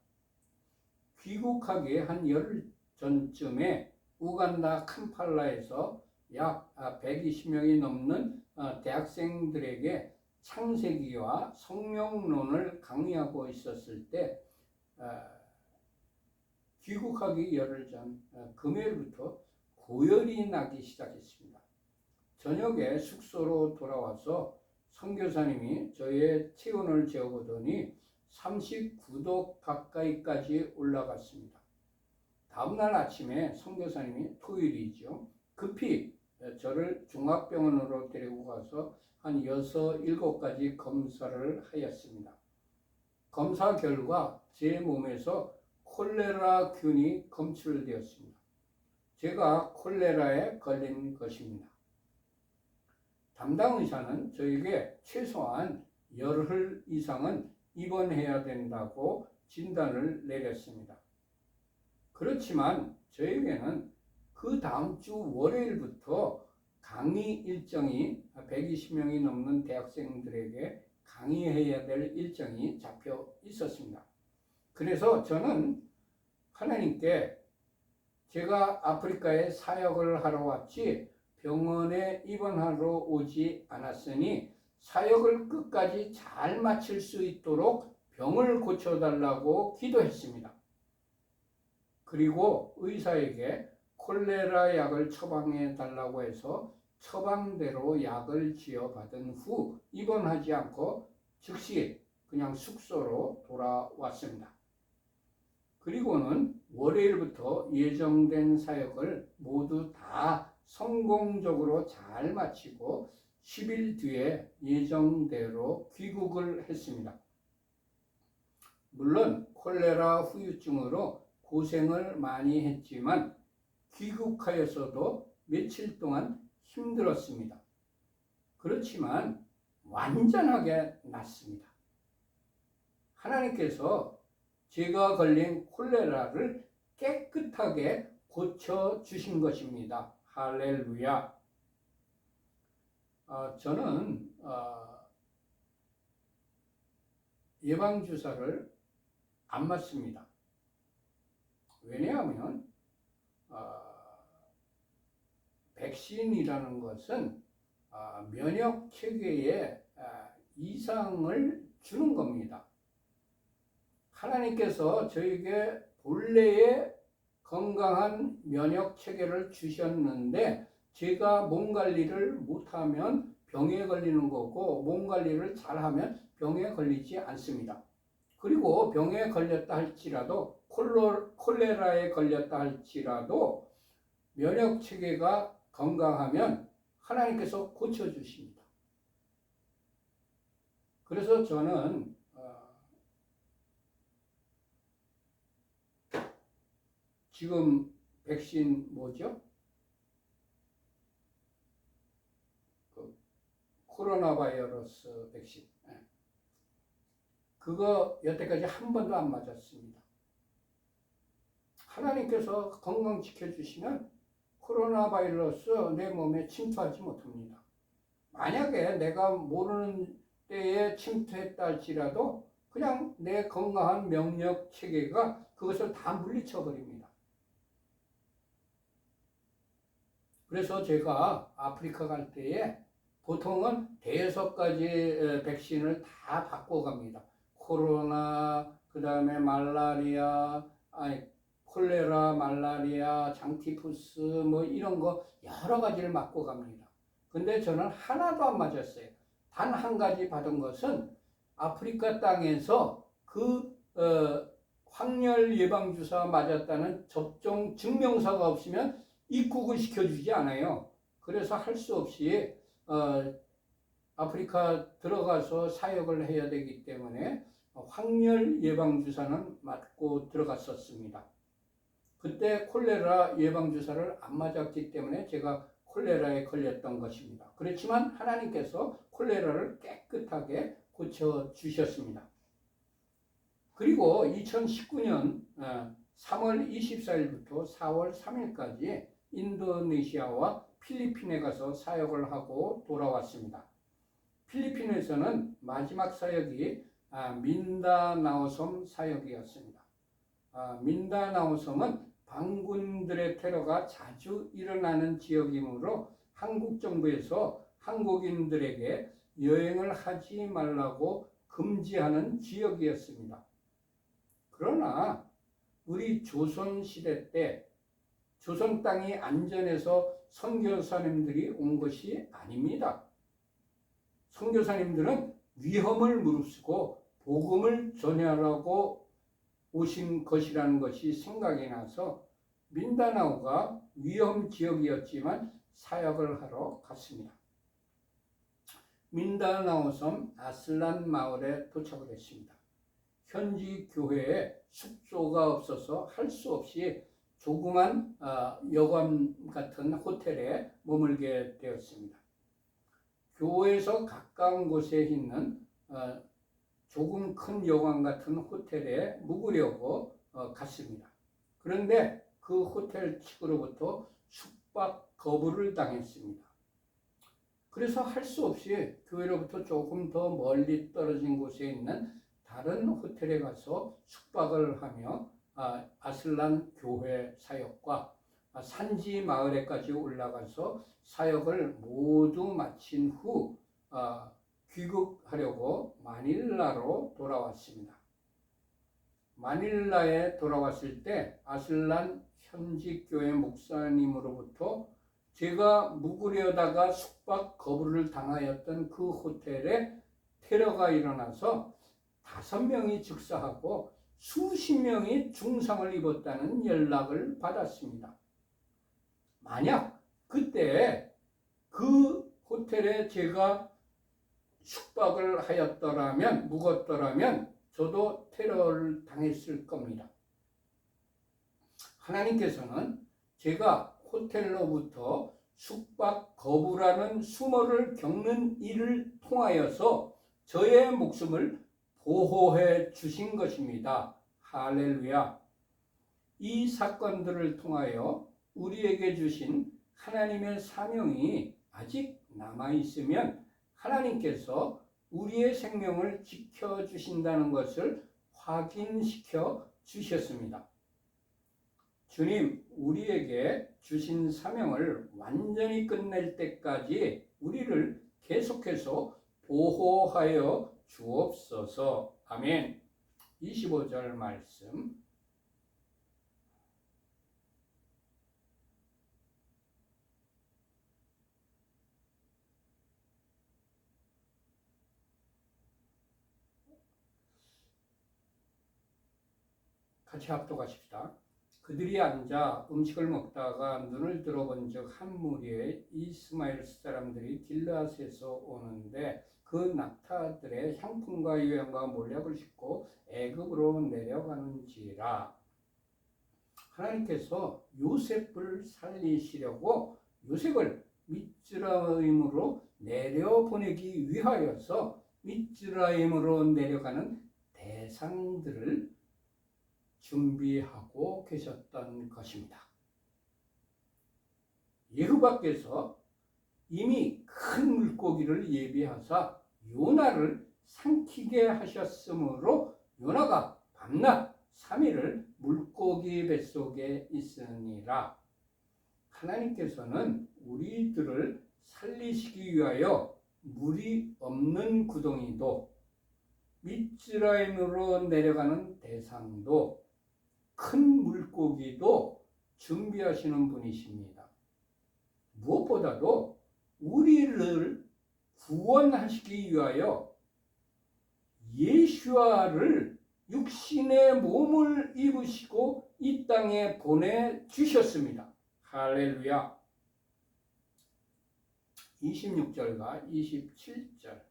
귀국하기 한 열흘 전쯤에 우간다 캄팔라에서 약 120명이 넘는 대학생들에게 창세기와 성령론을 강의하고 있었을 때 귀국하기 열흘 전 금요일부터 고열이 나기 시작했습니다. 저녁에 숙소로 돌아와서 선교사님이 저의 체온을 재어보더니 39도 가까이까지 올라갔습니다. 다음날 아침에 선교사님이 토요일이죠. 급히 저를 종합병원으로 데리고 가서 한 6, 7가지 검사를 하였습니다. 검사 결과 제 몸에서 콜레라균이 검출되었습니다. 제가 콜레라에 걸린 것입니다. 담당 의사는 저에게 최소한 열흘 이상은 입원해야 된다고 진단을 내렸습니다. 그렇지만 저에게는 그 다음 주 월요일부터 강의 일정이 120명이 넘는 대학생들에게 강의해야 될 일정이 잡혀 있었습니다. 그래서 저는 하나님께 제가 아프리카에 사역을 하러 왔지 병원에 입원하러 오지 않았으니 사역을 끝까지 잘 마칠 수 있도록 병을 고쳐달라고 기도했습니다. 그리고 의사에게 콜레라 약을 처방해 달라고 해서 처방대로 약을 지어받은 후 입원하지 않고 즉시 그냥 숙소로 돌아왔습니다. 그리고는 월요일부터 예정된 사역을 모두 다 성공적으로 잘 마치고 10일 뒤에 예정대로 귀국을 했습니다. 물론 콜레라 후유증으로 고생을 많이 했지만 귀국하여서도 며칠 동안 힘들었습니다. 그렇지만 완전하게 낫습니다. 하나님께서 제가 걸린 콜레라를 깨끗하게 고쳐주신 것입니다. 할렐루야. 저는 예방주사를 안 맞습니다. 왜냐하면 백신이라는 것은 면역 체계에 이상을 주는 겁니다. 하나님께서 저에게 본래의 건강한 면역 체계를 주셨는데 제가 몸 관리를 못하면 병에 걸리는 거고 몸 관리를 잘하면 병에 걸리지 않습니다. 그리고 병에 걸렸다 할지라도 콜레라에 걸렸다 할지라도 면역 체계가 건강하면 하나님께서 고쳐주십니다. 그래서 저는 지금 백신 뭐죠? 코로나 바이러스 백신. 그거 여태까지 한 번도 안 맞았습니다. 하나님께서 건강 지켜주시면 코로나 바이러스 내 몸에 침투하지 못합니다. 만약에 내가 모르는 때에 침투했다 할지라도 그냥 내 건강한 면역 체계가 그것을 다 물리쳐 버립니다. 그래서 제가 아프리카 갈 때에 보통은 5가지 백신을 다 바꿔갑니다. 코로나, 그 다음에 말라리아, 콜레라, 말라리아, 장티푸스 뭐 이런 거 여러 가지를 맞고 갑니다. 근데 저는 하나도 안 맞았어요. 단 한 가지 받은 것은 아프리카 땅에서 확열 예방주사 맞았다는 접종 증명서가 없으면 입국을 시켜주지 않아요. 그래서 할 수 없이 아프리카 들어가서 사역을 해야 되기 때문에 확열 예방주사는 맞고 들어갔었습니다. 그때 콜레라 예방주사를 안 맞았기 때문에 제가 콜레라에 걸렸던 것입니다. 그렇지만 하나님께서 콜레라를 깨끗하게 고쳐주셨습니다. 그리고 2019년 3월 24일부터 4월 3일까지 인도네시아와 필리핀에 가서 사역을 하고 돌아왔습니다. 필리핀에서는 마지막 사역이 민다나오섬 사역이었습니다. 민다나오섬은 반군들의 테러가 자주 일어나는 지역이므로 한국 정부에서 한국인들에게 여행을 하지 말라고 금지하는 지역이었습니다. 그러나 우리 조선시대 때 조선 땅이 안전해서 선교사님들이 온 것이 아닙니다. 선교사님들은 위험을 무릅쓰고 복음을 전하라고 오신 것이라는 것이 생각이 나서 민다나오가 위험 지역이었지만 사역을 하러 갔습니다. 민다나오섬 아슬란 마을에 도착을 했습니다. 현지 교회에 숙소가 없어서 할 수 없이 조그만 여관 같은 호텔에 머물게 되었습니다. 교회에서 가까운 곳에 있는 조금 큰 여관 같은 호텔에 묵으려고 갔습니다. 그런데 그 호텔 측으로부터 숙박 거부를 당했습니다. 그래서 할 수 없이 교회로부터 조금 더 멀리 떨어진 곳에 있는 다른 호텔에 가서 숙박을 하며 아슬란 교회 사역과 산지 마을에까지 올라가서 사역을 모두 마친 후 귀국하려고 마닐라로 돌아왔습니다. 마닐라에 돌아왔을 때 아슬란 현지 교회 목사님으로부터 제가 묵으려다가 숙박 거부를 당하였던 그 호텔에 테러가 일어나서 5명이 즉사하고 수십 명이 중상을 입었다는 연락을 받았습니다. 만약 그때 그 호텔에 제가 숙박을 하였더라면, 묵었더라면 저도 테러를 당했을 겁니다. 하나님께서는 제가 호텔로부터 숙박 거부라는 수모를 겪는 일을 통하여서 저의 목숨을 보호해 주신 것입니다. 할렐루야. 이 사건들을 통하여 우리에게 주신 하나님의 사명이 아직 남아있으면 하나님께서 우리의 생명을 지켜주신다는 것을 확인시켜 주셨습니다. 주님, 우리에게 주신 사명을 완전히 끝낼 때까지 우리를 계속해서 보호하여 주옵소서. 아멘. 25절 말씀. 같이 합독하십시다. 그들이 앉아 음식을 먹다가 눈을 들어본 즉 한 무리의 이스마엘 사람들이 길르앗에서 오는데 그 낙타들의 향품과 유향과 몰약을 싣고 애굽으로 내려가는지라. 하나님께서 요셉을 살리시려고 요셉을 미즈라임으로 내려보내기 위하여서 미즈라임으로 내려가는 대상들을 준비하고 계셨던 것입니다. 여호와께서 이미 큰 물고기를 예비하사 요나를 삼키게 하셨으므로 요나가 밤낮 3일을 물고기 뱃속에 있으니라. 하나님께서는 우리들을 살리시기 위하여 물이 없는 구덩이도 미즈라임으로 내려가는 대상도 큰 물고기도 준비하시는 분이십니다. 무엇보다도 우리를 구원하시기 위하여 예수아를 육신의 몸을 입으시고 이 땅에 보내주셨습니다. 할렐루야. 26절과 27절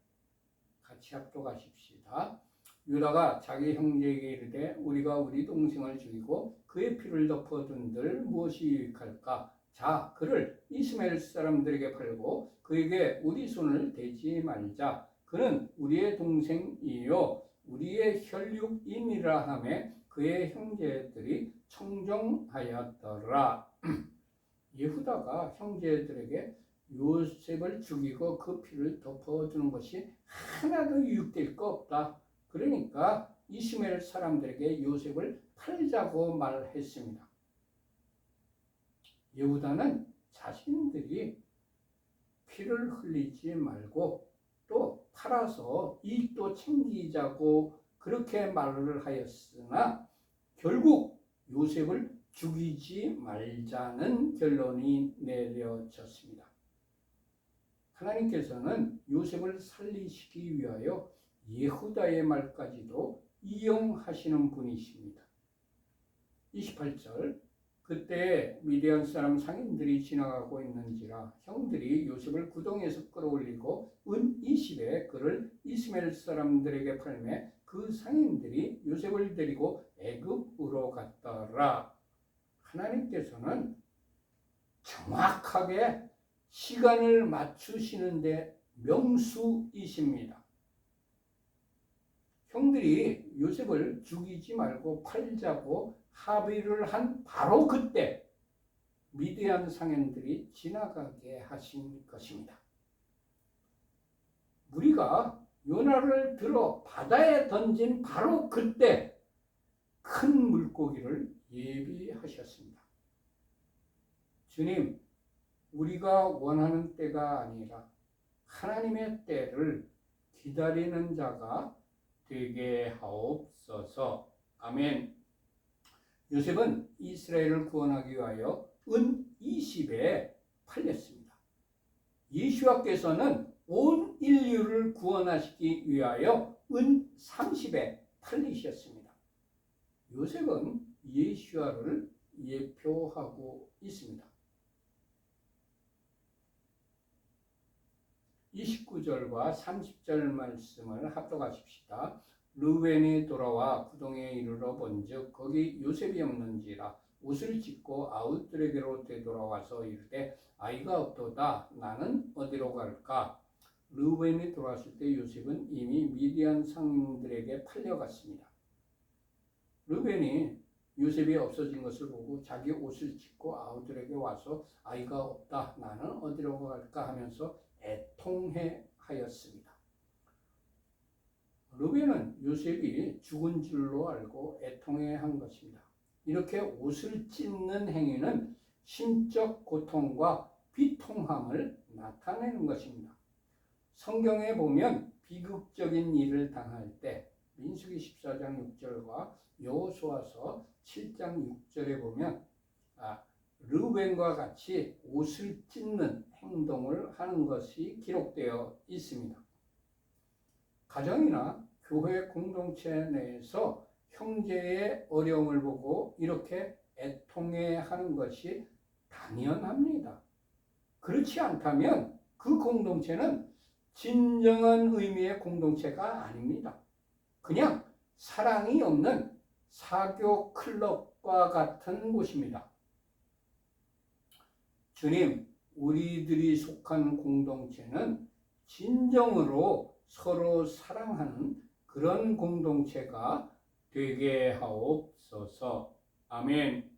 같이 합독하십시다. 유다가 자기 형제에게 이르되 우리가 우리 동생을 죽이고 그의 피를 덮어둔들 무엇이 유익할까? 자, 그를 이스마엘 사람들에게 팔고 그에게 우리 손을 대지 말자. 그는 우리의 동생이요 우리의 혈육인이라 하매 그의 형제들이 청정하였더라. 예후다가 형제들에게 요셉을 죽이고 그 피를 덮어주는 것이 하나도 유익될 거 없다. 그러니까 이스마엘 사람들에게 요셉을 팔자고 말했습니다. 예후다는 자신들이 피를 흘리지 말고 또 팔아서 이익도 챙기자고 그렇게 말을 하였으나 결국 요셉을 죽이지 말자는 결론이 내려졌습니다. 하나님께서는 요셉을 살리시기 위하여 예후다의 말까지도 이용하시는 분이십니다. 28절 그때 미디안 사람 상인들이 지나가고 있는지라 형들이 요셉을 구덩이에서 끌어올리고 은 20에 그를 이스마엘 사람들에게 팔매 그 상인들이 요셉을 데리고 애굽으로 갔더라. 하나님께서는 정확하게 시간을 맞추시는데 명수이십니다. 형들이 요셉을 죽이지 말고 팔자고 합의를 한 바로 그때 미디안 상인들이 지나가게 하신 것입니다. 무리가 요나를 들어 바다에 던진 바로 그때 큰 물고기를 예비하셨습니다. 주님, 우리가 원하는 때가 아니라 하나님의 때를 기다리는 자가 되게 하옵소서. 아멘. 요셉은 이스라엘을 구원하기 위하여 은 20에 팔렸습니다. 예수와께서는 온 인류를 구원하시기 위하여 은 30에 팔리셨습니다. 요셉은 예수와를 예표하고 있습니다. 29절과 30절 말씀을 합독하십시다. 르우벤이 돌아와 구덩이에 이르러 본즉 거기 요셉이 없는지라 옷을 찢고 아웃들에게로 되돌아와서 이르되 아이가 없도다. 나는 어디로 갈까? 르우벤이 돌아왔을 때 요셉은 이미 미디안 상인들에게 팔려갔습니다. 르우벤이 요셉이 없어진 것을 보고 자기 옷을 찢고 아우들에게 와서 아이가 없다. 나는 어디로 갈까 하면서 애통해 하였습니다. 르우벤은 요셉이 죽은 줄로 알고 애통해 한 것입니다. 이렇게 옷을 찢는 행위는 심적 고통과 비통함을 나타내는 것입니다. 성경에 보면 비극적인 일을 당할 때 민수기 14장 6절과 여호수아서 7장 6절에 보면 르우벤과 같이 옷을 찢는 행동을 하는 것이 기록되어 있습니다. 가정이나 교회 공동체 내에서 형제의 어려움을 보고 이렇게 애통해 하는 것이 당연합니다. 그렇지 않다면 그 공동체는 진정한 의미의 공동체가 아닙니다. 그냥 사랑이 없는 사교 클럽과 같은 곳입니다. 주님, 우리들이 속한 공동체는 진정으로 서로 사랑하는 그런 공동체가 되게 하옵소서. 아멘.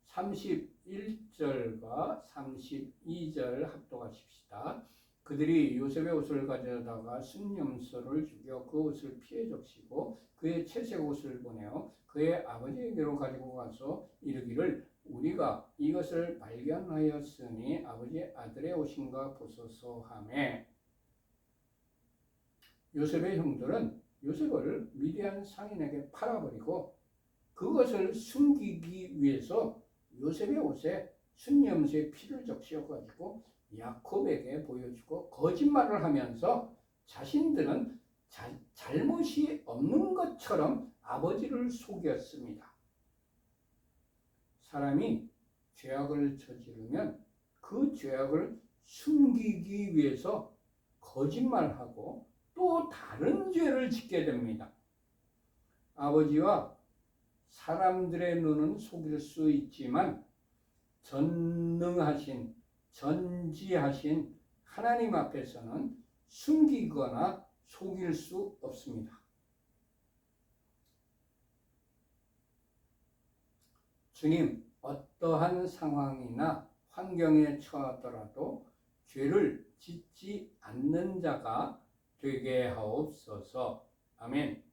31절과 32절 합독하십시다. 그들이 요셉의 옷을 가져다가 순념소를 죽여 그 옷을 피해 적시고 그의 채색 옷을 보내어 그의 아버지에게로 가지고 가서 이르기를 우리가 이것을 발견하였으니 아버지 아들의 옷인가 보소서 하매 요셉의 형들은 요셉을 미디안 상인에게 팔아버리고 그것을 숨기기 위해서 요셉의 옷에 순념소의 피를 적셔가지고 야곱에게 보여주고 거짓말을 하면서 자신들은 잘못이 없는 것처럼 아버지를 속였습니다. 사람이 죄악을 저지르면 그 죄악을 숨기기 위해서 거짓말하고 또 또 다른 죄를 짓게 됩니다. 아버지와 사람들의 눈은 속일 수 있지만 전능하신, 전지하신 하나님 앞에서는 숨기거나 속일 수 없습니다. 주님, 어떠한 상황이나 환경에 처하더라도 죄를 짓지 않는 자가 되게 하옵소서. 아멘.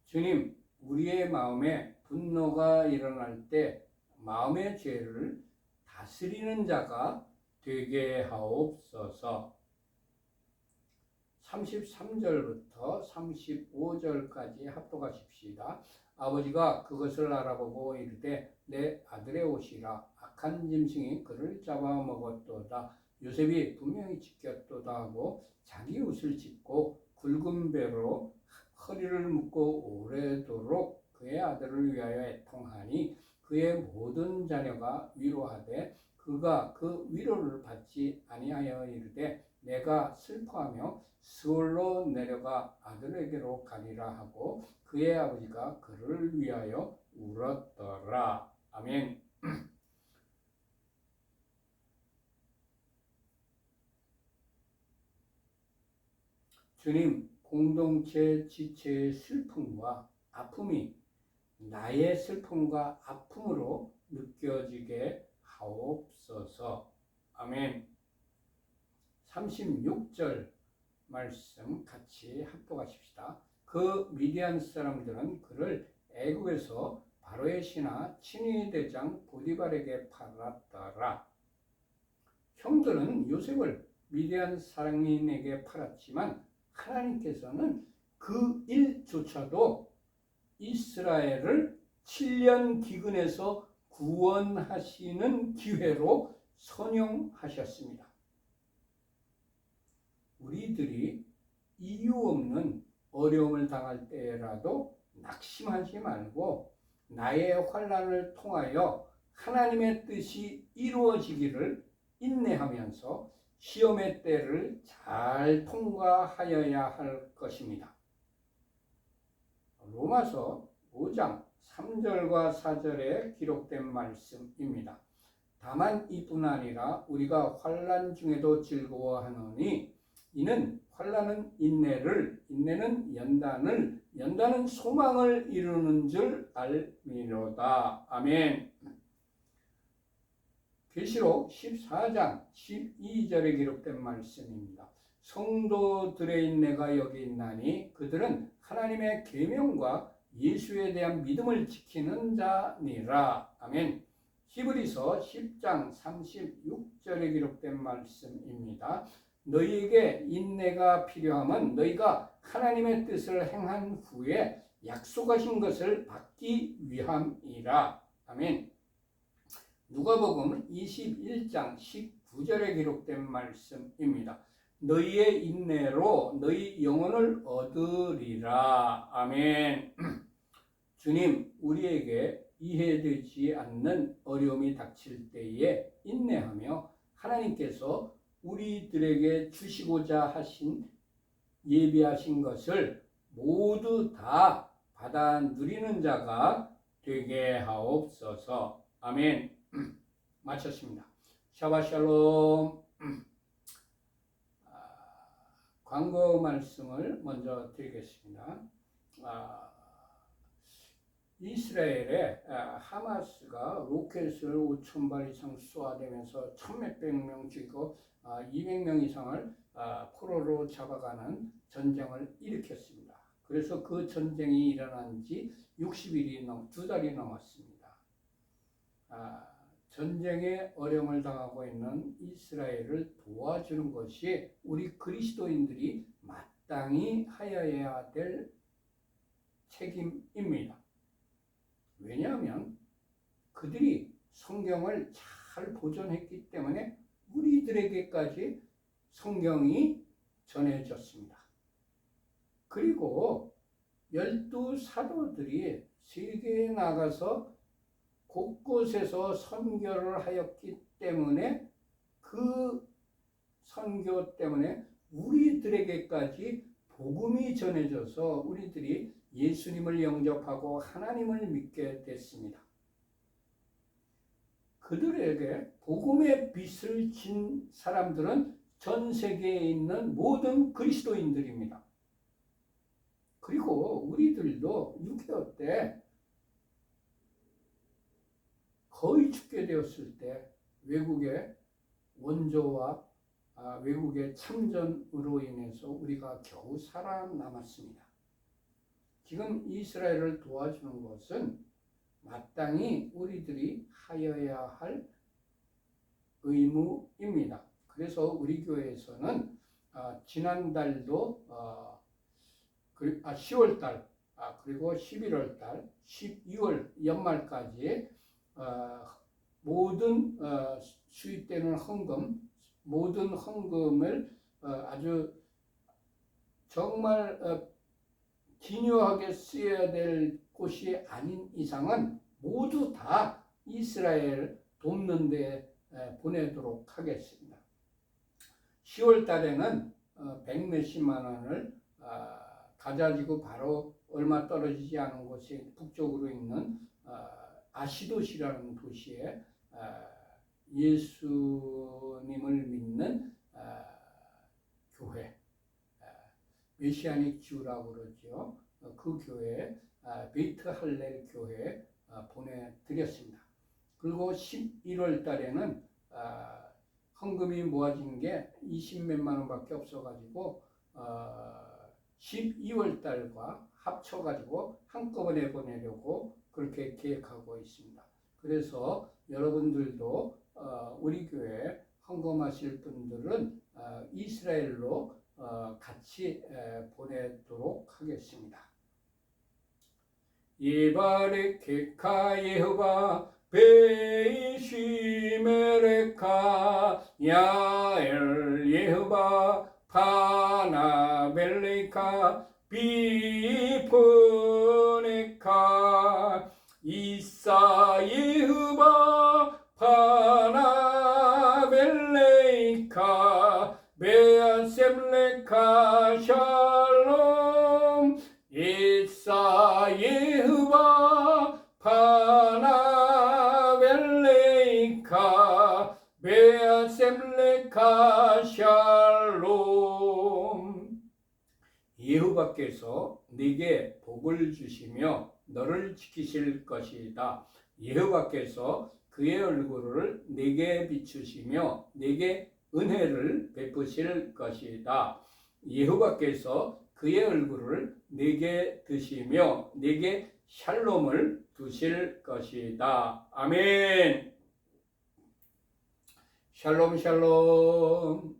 주님, 우리의 마음에 분노가 일어날 때 마음의 죄를 다스리는 자가 되게 하옵소서. 33절부터 35절까지 합독하십시다. 아버지가 그것을 알아보고 이르되 내 아들의 옷이라 악한 짐승이 그를 잡아먹었도다. 요셉이 분명히 지켰도다 하고 자기 옷을 찢고 굵은 배로 허리를 묶고 오래도록 그의 아들을 위하여 애통하니 그의 모든 자녀가 위로하되 그가 그 위로를 받지 아니하여 이르되 내가 슬퍼하며 스올로 내려가 아들에게로 가리라 하고 그의 아버지가 그를 위하여 울었더라. 아멘. 주님, 공동체 지체의 슬픔과 아픔이 나의 슬픔과 아픔으로 느껴지게 하옵소서. 아멘. 36절 말씀 같이 합독하십시다. 그 미디안 사람들은 그를 애굽에서 바로의 신하 친위 대장 보디발에게 팔았더라. 형들은 요셉을 미디안 상인에게 팔았지만 하나님께서는 그 일조차도 이스라엘을 7년 기근에서 구원하시는 기회로 선용하셨습니다. 우리들이 이유 없는 어려움을 당할 때라도 낙심하지 말고 나의 환난을 통하여 하나님의 뜻이 이루어지기를 인내하면서 시험의 때를 잘 통과하여야 할 것입니다. 로마서 5장 3절과 4절에 기록된 말씀입니다. 다만 이뿐 아니라 우리가 환난 중에도 즐거워하노니 이는 환난은 인내를, 인내는 연단을, 연단은 소망을 이루는 줄 알미로다. 아멘. 계시록 14장 12절에 기록된 말씀입니다. 성도들의 인내가 여기 있나니 그들은 하나님의 계명과 예수에 대한 믿음을 지키는 자니라. 아멘. 히브리서 10장 36절에 기록된 말씀입니다. 너희에게 인내가 필요하면 너희가 하나님의 뜻을 행한 후에 약속하신 것을 받기 위함이라. 아멘. 누가복음 21장 19절에 기록된 말씀입니다. 너희의 인내로 너희 영혼을 얻으리라. 아멘. 주님, 우리에게 이해되지 않는 어려움이 닥칠 때에 인내하며 하나님께서 우리들에게 주시고자 하신 예비하신 것을 모두 다 받아 누리는 자가 되게 하옵소서. 아멘. 마쳤습니다. 샤바샬롬. 광고 말씀을 먼저 드리겠습니다. 이스라엘의 하마스가 로켓을 5,000발 이상 쏘아대면서 1,000몇백 명 죽이고 200명 이상을 포로로 잡아가는 전쟁을 일으켰습니다. 그래서 그 전쟁이 일어난 지 60일이 두 달이 넘었습니다. 전쟁에 어려움을 당하고 있는 이스라엘을 도와주는 것이 우리 그리스도인들이 마땅히 하여야 될 책임입니다. 왜냐하면 그들이 성경을 잘 보존했기 때문에 우리들에게까지 성경이 전해졌습니다. 그리고 12사도들이 세계에 나가서 곳곳에서 선교를 하였기 때문에 그 선교 때문에 우리들에게까지 복음이 전해져서 우리들이 예수님을 영접하고 하나님을 믿게 됐습니다. 그들에게 복음의 빛을 진 사람들은 전 세계에 있는 모든 그리스도인들입니다. 그리고 우리들도 6.25 때 거의 죽게 되었을 때 외국의 원조와 외국의 참전으로 인해서 우리가 겨우 살아남았습니다. 지금 이스라엘을 도와주는 것은 마땅히 우리들이 하여야 할 의무입니다. 그래서 우리 교회에서는 지난달도 10월달 그리고 11월달 12월 연말까지 모든 수입되는 헌금 모든 헌금을 아주 정말 기묘하게 쓰여야 될 곳이 아닌 이상은 모두 다 이스라엘 돕는 데 보내도록 하겠습니다. 10월 달에는 100몇십만 원을 가자지구 바로 얼마 떨어지지 않은 곳에 북쪽으로 있는 아시도시라는 도시에 예수님을 믿는 교회, 메시아닉 주라고 그러죠. 그 교회, 베이트 할렐 교회 보내드렸습니다. 그리고 11월 달에는 헌금이 모아진 게 20몇만 원밖에 없어가지고 12월 달과 합쳐가지고 한꺼번에 보내려고 그렇게 계획하고 있습니다. 그래서 여러분들도 우리 교회 헌금하실 분들은 이스라엘로 같이 보내도록 하겠습니다. 예바레케카 예호바 베이시메레카 야엘 예호바 파나벨레카 비포네카 이사 예호바 파나벨레카 베아셈레카 샬롬 이사 예호바 파나벨레카 베아셈레카 샬롬. 여호와께서 네게 복을 주시며 너를 지키실 것이다. 여호와께서 그의 얼굴을 네게 비추시며 네게 은혜를 베푸실 것이다. 여호와께서 그의 얼굴을 네게 드시며 네게 샬롬을 두실 것이다. 아멘. 샬롬 샬롬.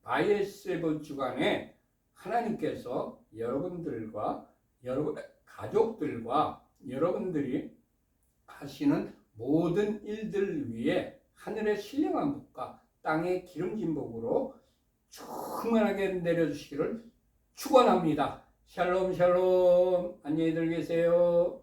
바이에세브 주간에 하나님께서 여러분들과 여러분 가족들과 여러분들이 하시는 모든 일들 위에 하늘의 신령한 복과 땅의 기름진 복으로 충만하게 내려주시기를 축원합니다. 샬롬 샬롬. 안녕히들 계세요.